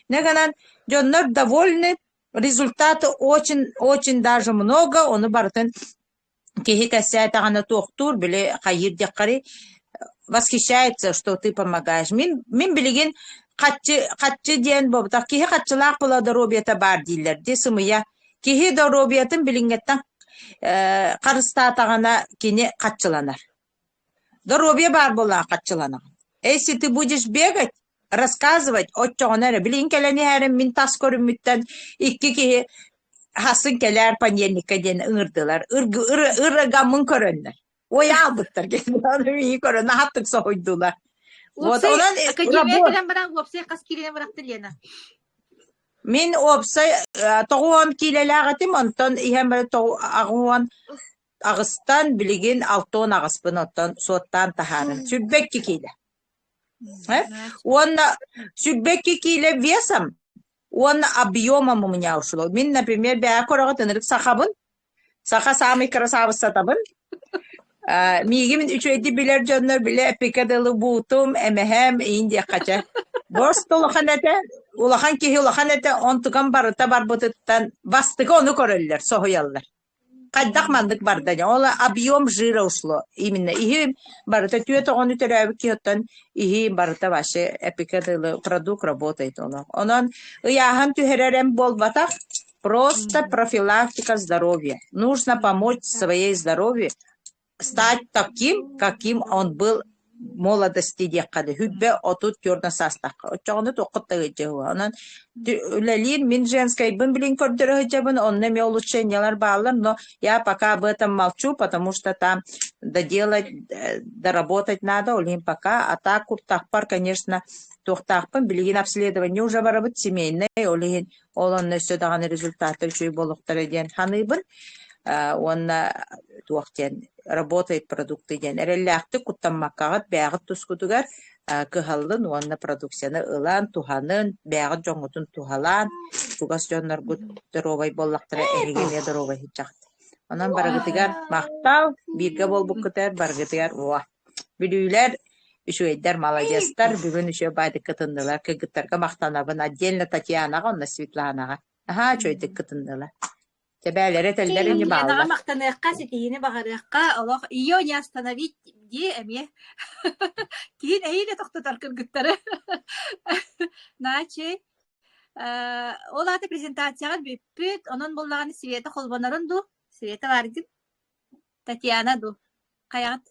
Негенан Джоннер довольны, результаты очень даже много, он бартын кихи касяет агана тохтур, били хайир дякари, восхищается, что ты помогаешь. Мин билигин катчы ден бобта, кихи катчылак була доробията бар дилер, десымыя, кихи доробиятын билингеттен карыстатагана кини катчыланар. Доробия бар була катчыланар. Если ты будешь бегать, рассказывать от чонера билин келени харем мин тас көрүмүттен икки ки хасын келер панельникке ден ырдылар ыргамын көрөннөр ой албыттар ми көрөн хаттык сойдулар вот онан академия келен баран опсай кас килен баракты лена мен опсай тогон килелегатим онтон ихем агуан агыстан билигин алтон агыспын оттон соттан тахарын сүрбекки киле. Он сюбеки киле весом, он объемом у меня ушло. Мин, например, бякорога тенрик сахабын, саха самый красавый сатабын. Мигим üçüncü bilir canlar bile pikadalı butum emhem India kaça. Bosto lahanete, ulahan ki lahanete on tukam barata barbotettan bastık onu körüller, sohuyallar. Кайдах мандык бардanya. Ола объем жира ушло. Именно. Ихи барата тюэта он утеряет киоттан. Ихи барата ваше эпикадылы продукт работает оно. Онон яхан тюхеререм болбатах. Просто профилактика здоровья. Нужно помочь своей здоровью стать таким, каким он был в молодости декады. Хүббе отут көрді састақ. Отчағыны тоқытты ғыджығы. Онан ләлин мен женской бін білін көрдірі ғыджабын, онны ме улучшениялар бағалар, но я пока об этом молчу, потому что там доделать, доработать надо, олин пока. А так куртақпар, конечно, туохтаахпын билигин обследование уже барабыт семейный олиһин олонно өссөдаганы результаты чүй болуктар диэн ханыбын онна туохтен работает продукты диэн эреллээхти куттаммаккагат бээгит тускутугар кыһаллын уонна продукцияны ылан туханын бээгит жоҥҥутун тухалаан тугас дьонноргут доробай боллактара эригене доробай хичахты онон барыгытыгар мактау бирге болбуккутар барыгытыгар уа билүүлэр үчүэйдер молодецтар бүгүн үчү байдык кытындылар кыгыттарга мактанабын отдельно Татьянага онна Светланага чөйдүк кытындылар тебэлере телдери не Яна баалла мактаныкка сетине багарыкка Аллах ее не остановить ди эме. Кин эйне токтотар кыргыттары. Наче олаты презентацияга бүппүт онон боллаганы Света холбонорун ду. Света бардым. Татьяна ду. Каят.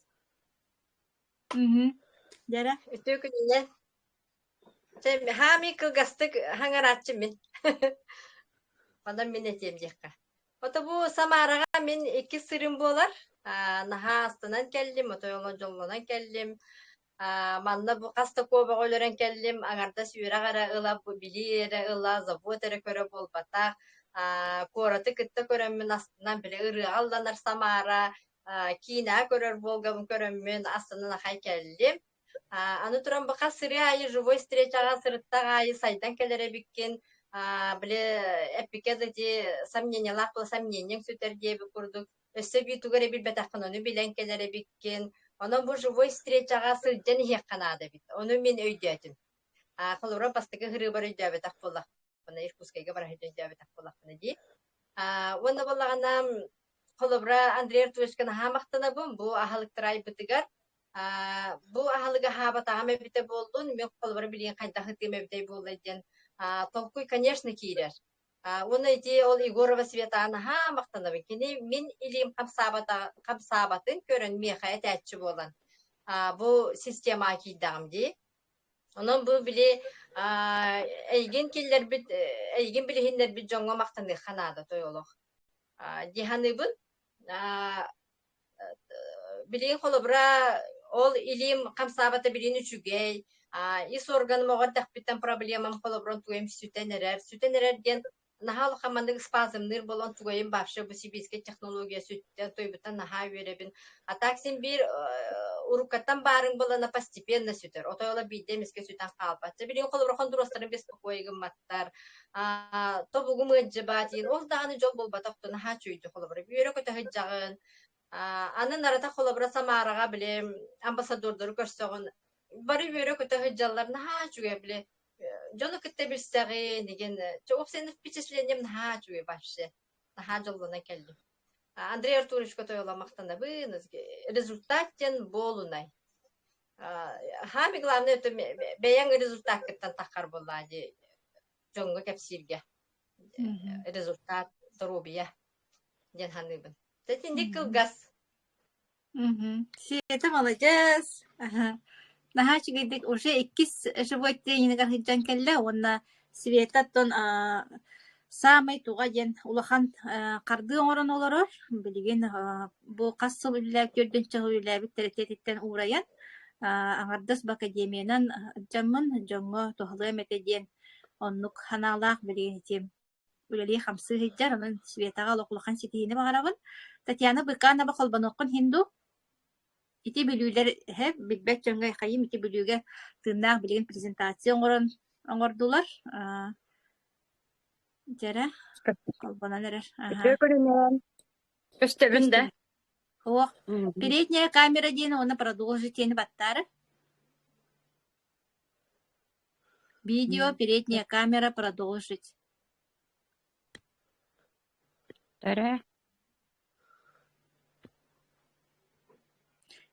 Дера. Өтөкүнүнен сен хами кылгастык хаңаратчы мен. Ондан мен этем жакка. Ото бу Самарага мен 2 сырым болар. Наха астынан келдим, отойло жоллонан келдим. Манна бу каста коба ойлоран келдим. Аңарда сүйрагара ыла бу билире ыла заводere көрө болбата. Кораты кытта көрөмүн астынан биле ыры алданар Самара. Кина көрөр болгам көрөмүн астынан хай келдим. Аны туран бака сыры айы живой встречага сырыттага айы сайдан келере биккен. Биле эпикедети сомнения лакла сомнения сүтер диеби курдук. Өссө битугере билбетаккын ону билен келере биккен. Онон бу живой встречага сылжан хекканада бит. Ону мен өйдөтүм. Колора бастыгы хыры бар өйдөбөт акболлак. Бана Иркутскайга бар өйдөбөт акболлак ди. Онда боллаганам колобра Андрей Артуевичкан хамактанабым бу ахалыктар айбытыгар. Бу ахалыга хабатагаме бите болдун. Мен колобра билген кайда хытыме бите болду ден. Толкуй, конечно, кирер. Он эти ол Егорова Светана хамактанабы. Кини мен илим камсабатын көрөн меха этәччи болан. Бу система кийдагым ди. Онон бу биле эйген киллер бит эйген билехиндер бит жоңго мактанды ханада тойлох. Диханыбын билеген холобра ол илим камсабата билин үчүгей ис органы могардак биттен проблемам холоброн туем сүтенерер ген нахал хамандык спазмныр болон тугайым вообще бу сибирский технология сүттен тойбутан наха веребин атаксин бир урукаттан барын болана постепенно сүтер отойла бидемиске сүтен калпатса билин холобро хондуростарын беспокойгым маттар тобугум ыджыбатин ол даганы жол болбатакты наха чүйдү холобро бүйрө көтө хыджагын аны нарата холобро Самарага билем амбассадордор көрсөгөн бары бүйрө көтө хыджалар наха чүгө биле Жону кытта билсеги деген чогуп сенин впечатлением наха чүгө вообще наха жолдона келди. Андрей Артурович көтөйла мактанабын результаттен болунай. Хами главное это беян результат кыттан такар боллади жоңго кепсирге. Результат здоровья ден ханыбын. Тетинди кылгас. Света молодец. Наха чигидик уже 2 живой тренинг хиджан келле онна Светаттон самый тугаден улахан карды орон олорор билген бу кассыл үлләп көрдөн чыгылып биттертеттен ураян аңардас академиянан жаммын жоңго тохлы метеден оннук ханалак билген тем үлели хамсы хиджар анын Светага локлахан ситини багарабын Татьяна Быкана бакалбаноккун хинду ити билүүлер хеп билбек жөнгө кайым ити билүүгө тыннак билген презентация оңордулар жара калбаналар Көстөбүндө. Ох, передняя камера дейін оны продолжить ені баттары. Видео, передняя камера продолжить. Тара.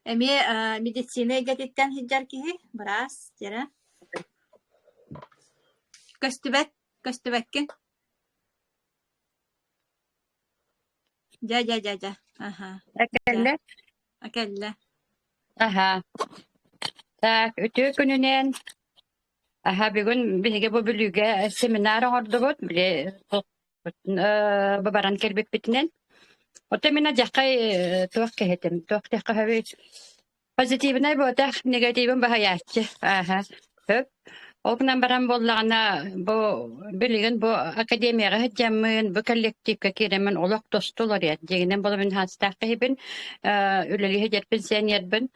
Эме медицина гететтен хиджар кихи, брас, жара. Көстүбәккен. Ja. Ага. Акелле. Ага. Так, өтө күнүнен бүгүн биге бу бүлүгө семинар оңордубут, биле бабаран келбек битинен. Ота мина жакай туак кехетем, туак техкахаби позитивный бота, негативын бахаячы. Ага. Хөп. Олгунан баран боллағана билигин бу академияга хаджаммын, бу коллективка киремин олақ достулар ят. Дегенен болу мен хастаққа хибин, үлелі хеджер пенсионербін.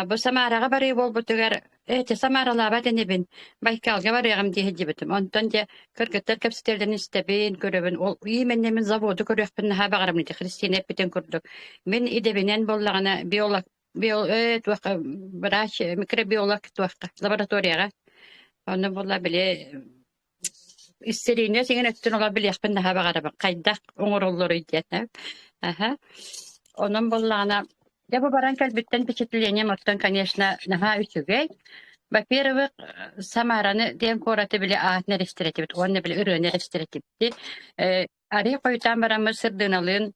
Бу Самарага бары болбутугар, Самаралаба денебин, Байкалга барыгам дей хеджебітім. Онтан де кыргыттар капситерден истебин, көрөбін. Ол именнемін заводу көрөкпін, наха бағарам дейді, Христина эппетен көрдік. Мен идебинен боллағана врач, микробиолог туаққа, лабораторияға. Оны бола біле истерийне сеген өттін ола білеқпін наха бағарабын. Қайдақ оңыроллар үйдетіп. Onun bollana ya bu baran kalbitten впечатлением оттон, конечно, наха үчүгей. Во-первых, Самараны дем кораты биле аатны рестиративит, онны биле үрөне рестиративит. Ари койтан барамы сырдыналын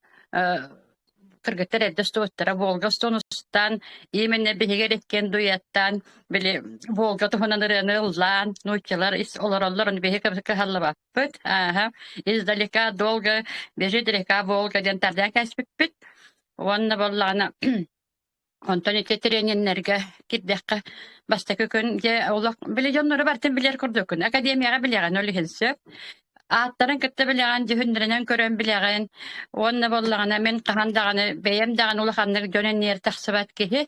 кыргыттар эддостуоттара Волга стонустан, именно бигер эткен дуяттан, биле Волга туханан ырыныллан, нучалар ис олороллар, он биге кахаллабаппыт. Издалека долго бежит река Волга ден тардан каспиппит. Онна боллана Онтон трениннерге киддекка баста көкөн же олак биле жоннору бартын билер көрдөкүн. Академияга билеген олихенсе. Аттарын кытта билеген жүһүндөрүнөн көрөн билеген. Онна боллагана мен кахандаганы бейемдаган улаханны жөнөннер таксыбат кихи.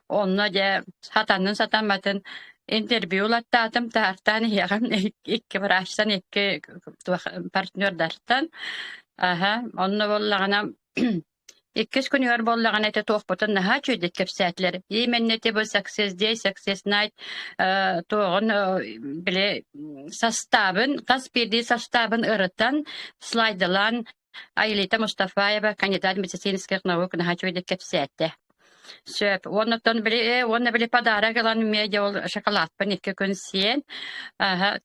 Онна же сатанын сатанбатын интервьюлаттатым тартан яган икки врачтан икки партнердартан. Онна боллагана İkkiz gün yer bollağın ete toğputun naha çöydük kepsatler. Yemenneti bu success day, success night toğun bile sastavın, kaspirdi sastavın ırıtan, slaydılan Aylita Mustafayeva, kandidat медицинских наук naha çöydük kepsatte. Söp, ondan bile padara kalan medya ol şokoladpın iki gün sen.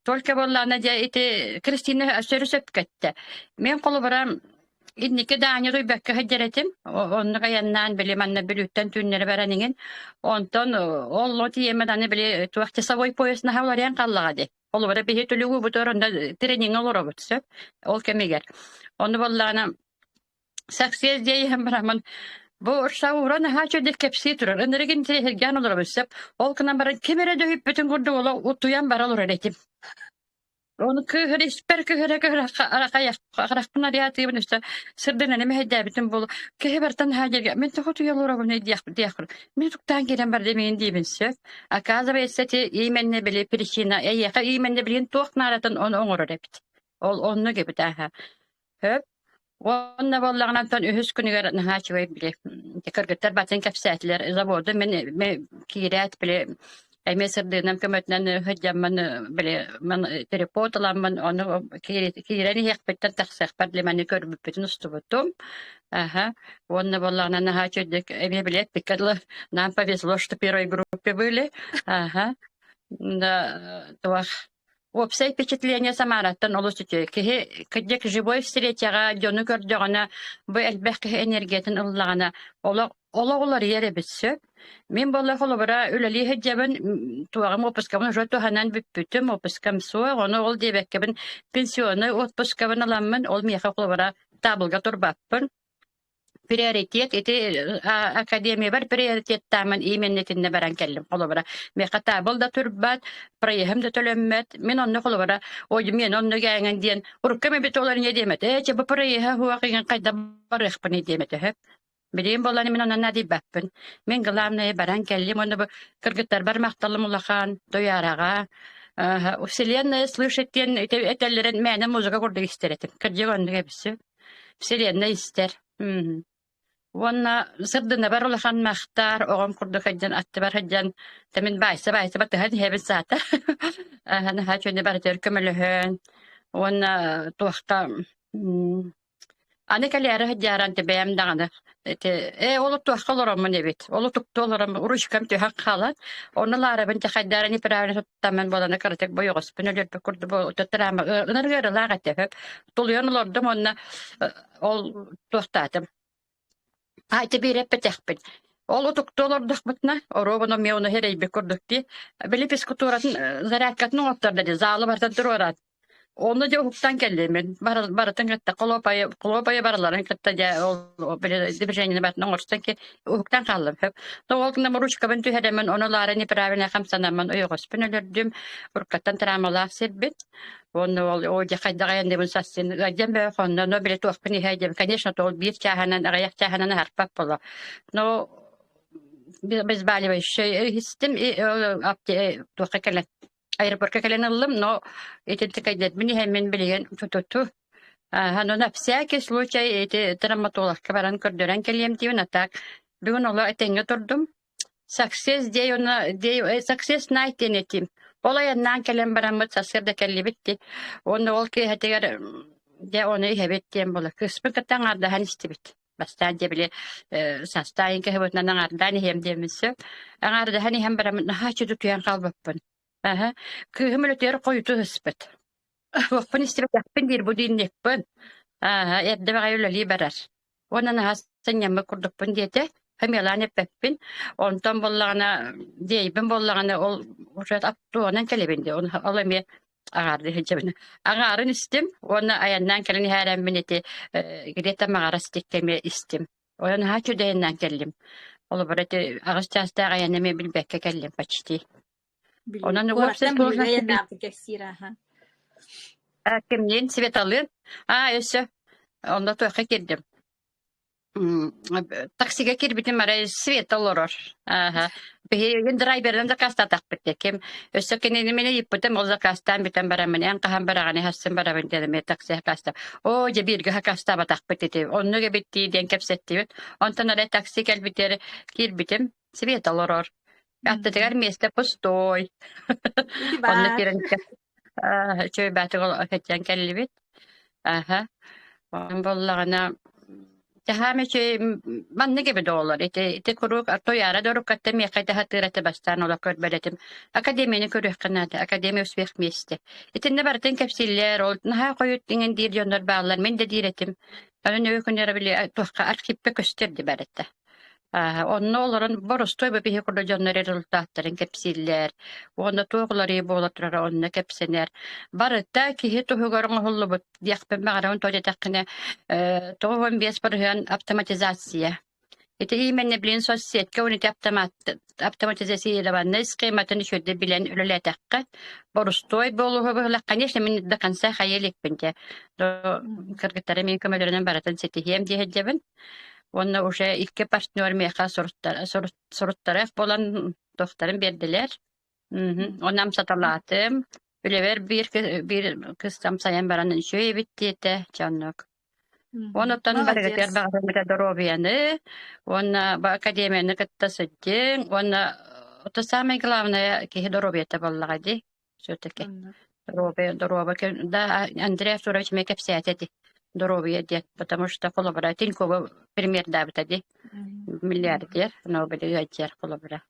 Только bollağına da eti Kristina sörü söp gitti. Men kolu baram İnniki dağını duybakka hıcceretim. Onu kayandan bile manna bilütten tünleri vereninin. Ondan ollu diyemeden bile tuvaktı savoy poyasına havlayan kalladı. Olu var bir hitülüğü bu torunda trening olur o bütse. Ol kemiger. Onu vallana saksiyaz diye hem rahman bu şavuran haçödük kepsi turur. Önlerigin tehirgan olur bütse. Ol kanan bara kemere döyüp bütün kurdu ola utuyan bara olur edetim. Onu kıhır isper kıhır karakpınar yatıyım işte sırdığına ne heddebitim bolu kıhıbertan hacer men tohutu yolura bunu diyakır men tuktan gelen bar demeyin diyebinse akaza ve seti imenle bile pirişina yaka imenle bilin toq naratan onu oңорор epit onu gibi daha hep Onna bollağınantan ühüs günüger nahaçı ve bile kırgıtlar batın kapsatlar zavodu men kirat bile Meserdinem kömötnen hıcamman bile man terapeutalamman onu kireni hekbetten taxsak parlemani körbüpetün ustubutum. Onna bollağına naha çödük eve bile pikadlı нам повезло, что первой группе были. Общее впечатление Самараттан олусучу. Кыдек живой встречага жону көрдөгөна бу элбек энергиятын ыллагана олар ере битсе. Мен болла холобара үлели хеджебен туагым опускамын жото ханан бүппүтүм опускам суа оны ол дебеккебин пенсионы отпускабын аламмын ол мияха холобара табылга турбаппын. Приоритет эти академия бар приоритет таман именнетинне баран келдим холобара мека табыл да турбат проехим да төлөммет мен онны холобара ой мен онны гәңен диен уруккаме бит олар не демет че бу проеха хуакыган кайда барыхпын демет хеп Bileyim bolani men ondan nadi bappın. Men gılamnaya baran kellim, onu bu kırgıtlar bar maqtalım ulaqan, doyarağa. Вселенная слышит тен, этелерен мәне музыка курдuk isteretim. Kırcık onu gebisi. Вселенная ister. Ona sırdına bar ulaqan maqtar, oğam kurduk haccan, attı bar haccan. Temin baysa batı hadi hebin saata. Naha çönde bar terkümülühün. Ona tuaqta... Ana kalları haccaran tebeyem dağını. Olu tuaqalarım mı nebit? Olu tuktuğalarım uruşkam tühaq qalat. Onları ben texaddarani piravini tuttamen bolana karatek boyuğuz. Pünölür bekurdu bu tutarama. Nırgırı lağat tefep. Tuluyan olurdum ona ol tuaqtadım. Ayte bir hep petekpin. Olu tuktuğalardık bitna. Orobunu mevunu herey bekurduk di. Beli piskuturatın zarakatını ottardı di. Zalı bartan dururat. Onu da hukuktan kellemin. Baratın katta kolopaya baraların katta ja ol bile dibijenini batın orstan ki hukuktan kaldım hep. Doğalgında moruçka ben tühedemen onulara ni pravine kamsanaman uyuğus. Ben ölürdüm urkattan travmalar sebbet. Onu o jakayda gayan bu sassin. Gajan be xonna no bile tuaq bini hajam. Конечно, то bir çahanan agayak çahanan harpap bola. No biz bali bir şey histim apte tuaq kala aeroportka kalen aldım no etinti kaydet bini hemen bilgen tututu. Но на всякий случай эти травматологка баран көрдөрөн келем тиюн атак. Бүгүн ола этеңге турдум. Success day ona day success night denetim. Olayandan kelem baramıt sasırda kellibitti. Onu ol ki hatigar de onu ihebettiyen bola. Kısmı katan ardahan istibit. Bastan de bile sastayın ki hebetnan ardahan hem demisi. Ardahan hem baramıt naha çocuk tuyan kalbapın. Aha. Kıhımülütleri koyutu hıspıt. Wakpun istibit yakpın dir bu dinlekpın. Aha. Evde bagayla liberar. Ona naha sanyamı kurdukpın diyete. Hem yalan hepppin. Ondan bollağına deyibin bollağına ol uşat aptuğundan kelebindi. Onu alamaya ağardı hecebini. Ağarın istim. Onu ayandan kelini her mineti gidete mağara stikkeme istim. Onu ha çödeyinden kellim. Olu barati ağız çasta ayaneme bilbekke kellim paçti. Onun Koratan bilmeyen yaptı keksira ha. Kimliğin Svetalın. Ösü. Onda toyqa girdim. Taksiga kirbitim ara Sveta olurur. Aha. Bihin driverden de kasta takbitte kim. Ösü kenini mene yipputem olza kastan bitem baramen en qahan baragani hassin baramen dedim taksiga kasta. O jebirge kasta batakbitte. Onu gebitti den kapsetti. Ondan ara taksi kelbiter kirbitim Sveta olurur. Hatta tegar meste postoy. Onu kiren. Çöy batı geçen kellibit. Aha. Onun bollağına Tahame şey man ne gibi dolar ite kuruk arto yara doruk katem ya kayda hatırate bastan ola kör beletim akademini körük kanada akademi usbek miste ite ne barten kapsiller ol naha koyut dingen dir yonlar bağlar men de diretim ben ne ökünlere bile tohka arkippe gösterdi barette onun olurun borostoy be bir kurda jonlar resultatların kapsiller onda toğları bolatlara onna kapsener baretta ki heto hugarın hollubut yakpe mağaran toja takne toğun bies parhan автоматизация ite imen bilin sosyet kavni автоматизация laban kıymetini şöyle bilen öyle takka borostoy bolu böyle конечно min de kansa hayelik bence kırgıtları min kamelerden baratan setihim diye heceben Onu uşa iki partner meha soruttaraq bolan doktorun berdiler. Onam satalatım. Ölever bir kızam sayan baranın şöyle bitti de canlık. Ondan barıgatlar bağırmada dorobiyanı. Ona ba akademiyani kattasıcın. Ona otasamay glavnaya ki dorobiyata ballagadi. Söteke. Дорога, да, Андрея Сурович мекеп сятети. Здоровье дед, потому что коллабора Тинькова пример дабтади. Миллиардер, но бедегатер коллабора.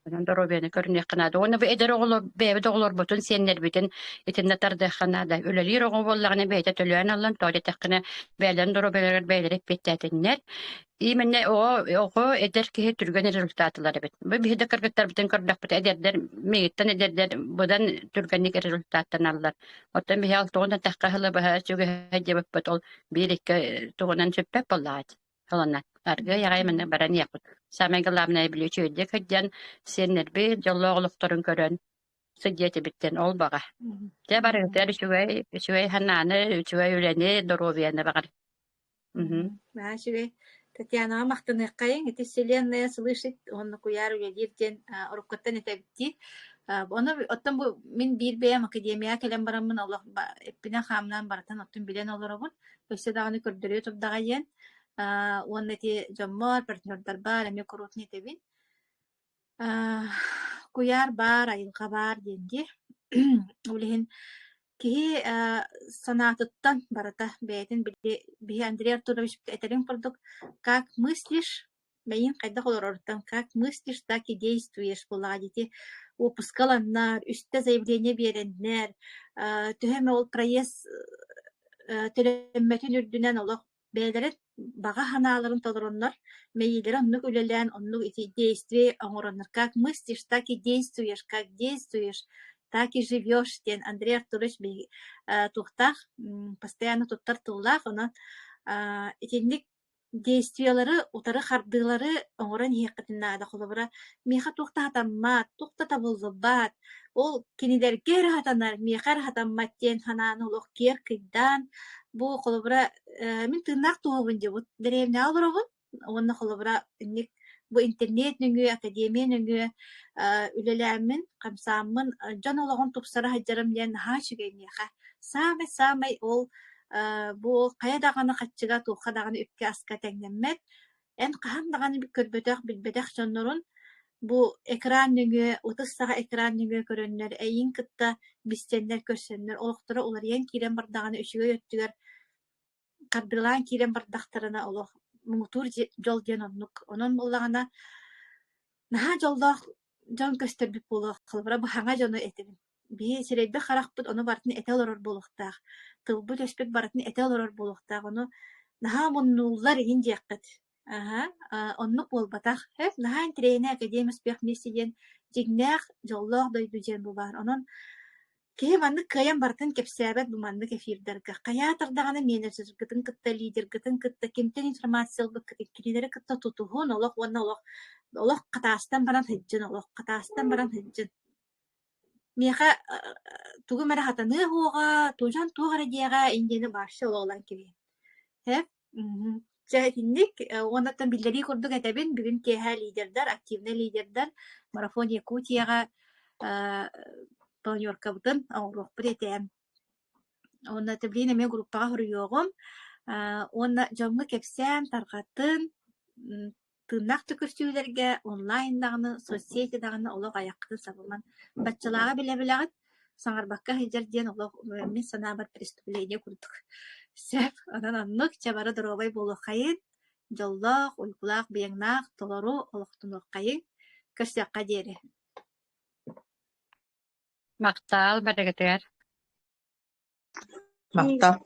Здоровье көрне канада. Оны бедер оглор, бебе оглор бутун сеннер битен итиннатарда канада. Өлелир огол боллагына бейте төлөөн аллан тоде такына бәлен здоровьелер бәйлерек беттетиннер. Именно о эдер ки түргөн результатлары бит. Бу биһиде кыргыттар битен көрдөх бит эдердер мегиттен эдердер будан түргөнник результаттан аллар. Оттан бихи алтугундан таккахылы баха сүгө хаҗебеп бит ол бирикке тугунан сөппеп боллаат. Халана арга ягай менен баран якут. Самайгаларына билүүчү эдек хаҗан сеннер би жоллоглуктарын көрөн. Сыдьети биттен ол бага. Те барыгытар сүгөй хананы сүгөй үлени доровияны багар. Башыгы Татьяна мақтаныккайын эти вселенная слышит он куяр үлелирден оруккаттан этебитти. Оны оттан бу мен бир бэм академия келем барамын Аллах эппине хамнан баратан оттун билен олорогун. Өсө даганы көрдөрү турдагайын. Он эти жоммор партнердар бар, эми корутни тебин. Куяр бар, айылга бар денди. Улихин Киһи санаатыттан барата бэйэтин биһи Андрей Артурович этерин курдук как мыслишь бэйин хайда холорортан как мыслишь так и действуешь буладити упускаланнар үстэ заявление береннер төһөмө ол проезд төлөммөтүн үрдүнэн олох бээлерин бага ханааларын толороннор мейилери оннук үлелэн оннук действие оҥороннор как мыслишь так и действуешь Так и живешь, ден Андрей Артурович тухтах, постоянно туттар тулах, она этинник действиялары, утары хардылары оңоран хияккатыннаада холобра, меха тухта хатаммат, тухта табылзыбат, ол кенилерге рахатанар, меха рахатаммат ден ханааны улох кер кыйдан, бу холобра, мен тыыннаах туһабын дебут, деревне алыробун, онна холобра, инник бу интернет нүңү, академия нүңү, үлеләмин, камсамын, жан олагын тупсара хаджарам ден хачыгай меха. Самай ол бу кая даганы хатчыга туха даганы үпке аска тәңнәммәт. Эн каһан даганы бик көрбөтөх билбетэх жоннорун бу экран нүңү, 30 сага экран нүңү көрөннөр, эйин кытта бистеннер көрсөннөр, олохтора улар ен кирен бардаганы үчүгө өттүгөр кардылан кирен бардактарына олох мутур жол ден оннук. Онон буллагана наха жолдох жон көстөрбүп боло кылбыра бу хаңа жону этебин. Би серебе харахпыт ону бартын эте олорор болуктаах. Тылбы төспек бартын эте олорор болуктаах. Ону наха муннуллар ин жаккат. Оннук болбатах. Наха интерейне академия успех вместе ден жигнях жоллох дойду жен бу бар. Онон кеhe маннык кыян бартын кепсәбәт бу маннык эфирдерге. Кая тардаганы менеджер гытын кытта лидер гытын кытта кемтен информация гытын кирилери кытта тутуһун олох ванна олох катастан баран хыджын олох катастан баран хыджын. Меха тугу мара хатаны хуга тужан тугара диага индени баршы ологлан кири. Жайтинник онаттан биллери курдук этебин бүгүн кеха лидердар, активный лидердар марафон Якутияга планерка бутын аурук бретем. Онна теблине ме группага хурuyogum. Онна жоңгы кепсен таргатын тыннак төкөрсүүлерге онлайн дагыны, соцсети дагыны олог аяккытын сабылман. Баччалага биле-билегит саңарбакка хиджар диен олог мен сана бар преступление курдук. Сеп, анан аннык чабары дробай болу кайын, жоллох, уйкулак, бияңнак, толору, олохтунок кайын, көрсөкка дери. Мактал, бәрегетер. Мактал.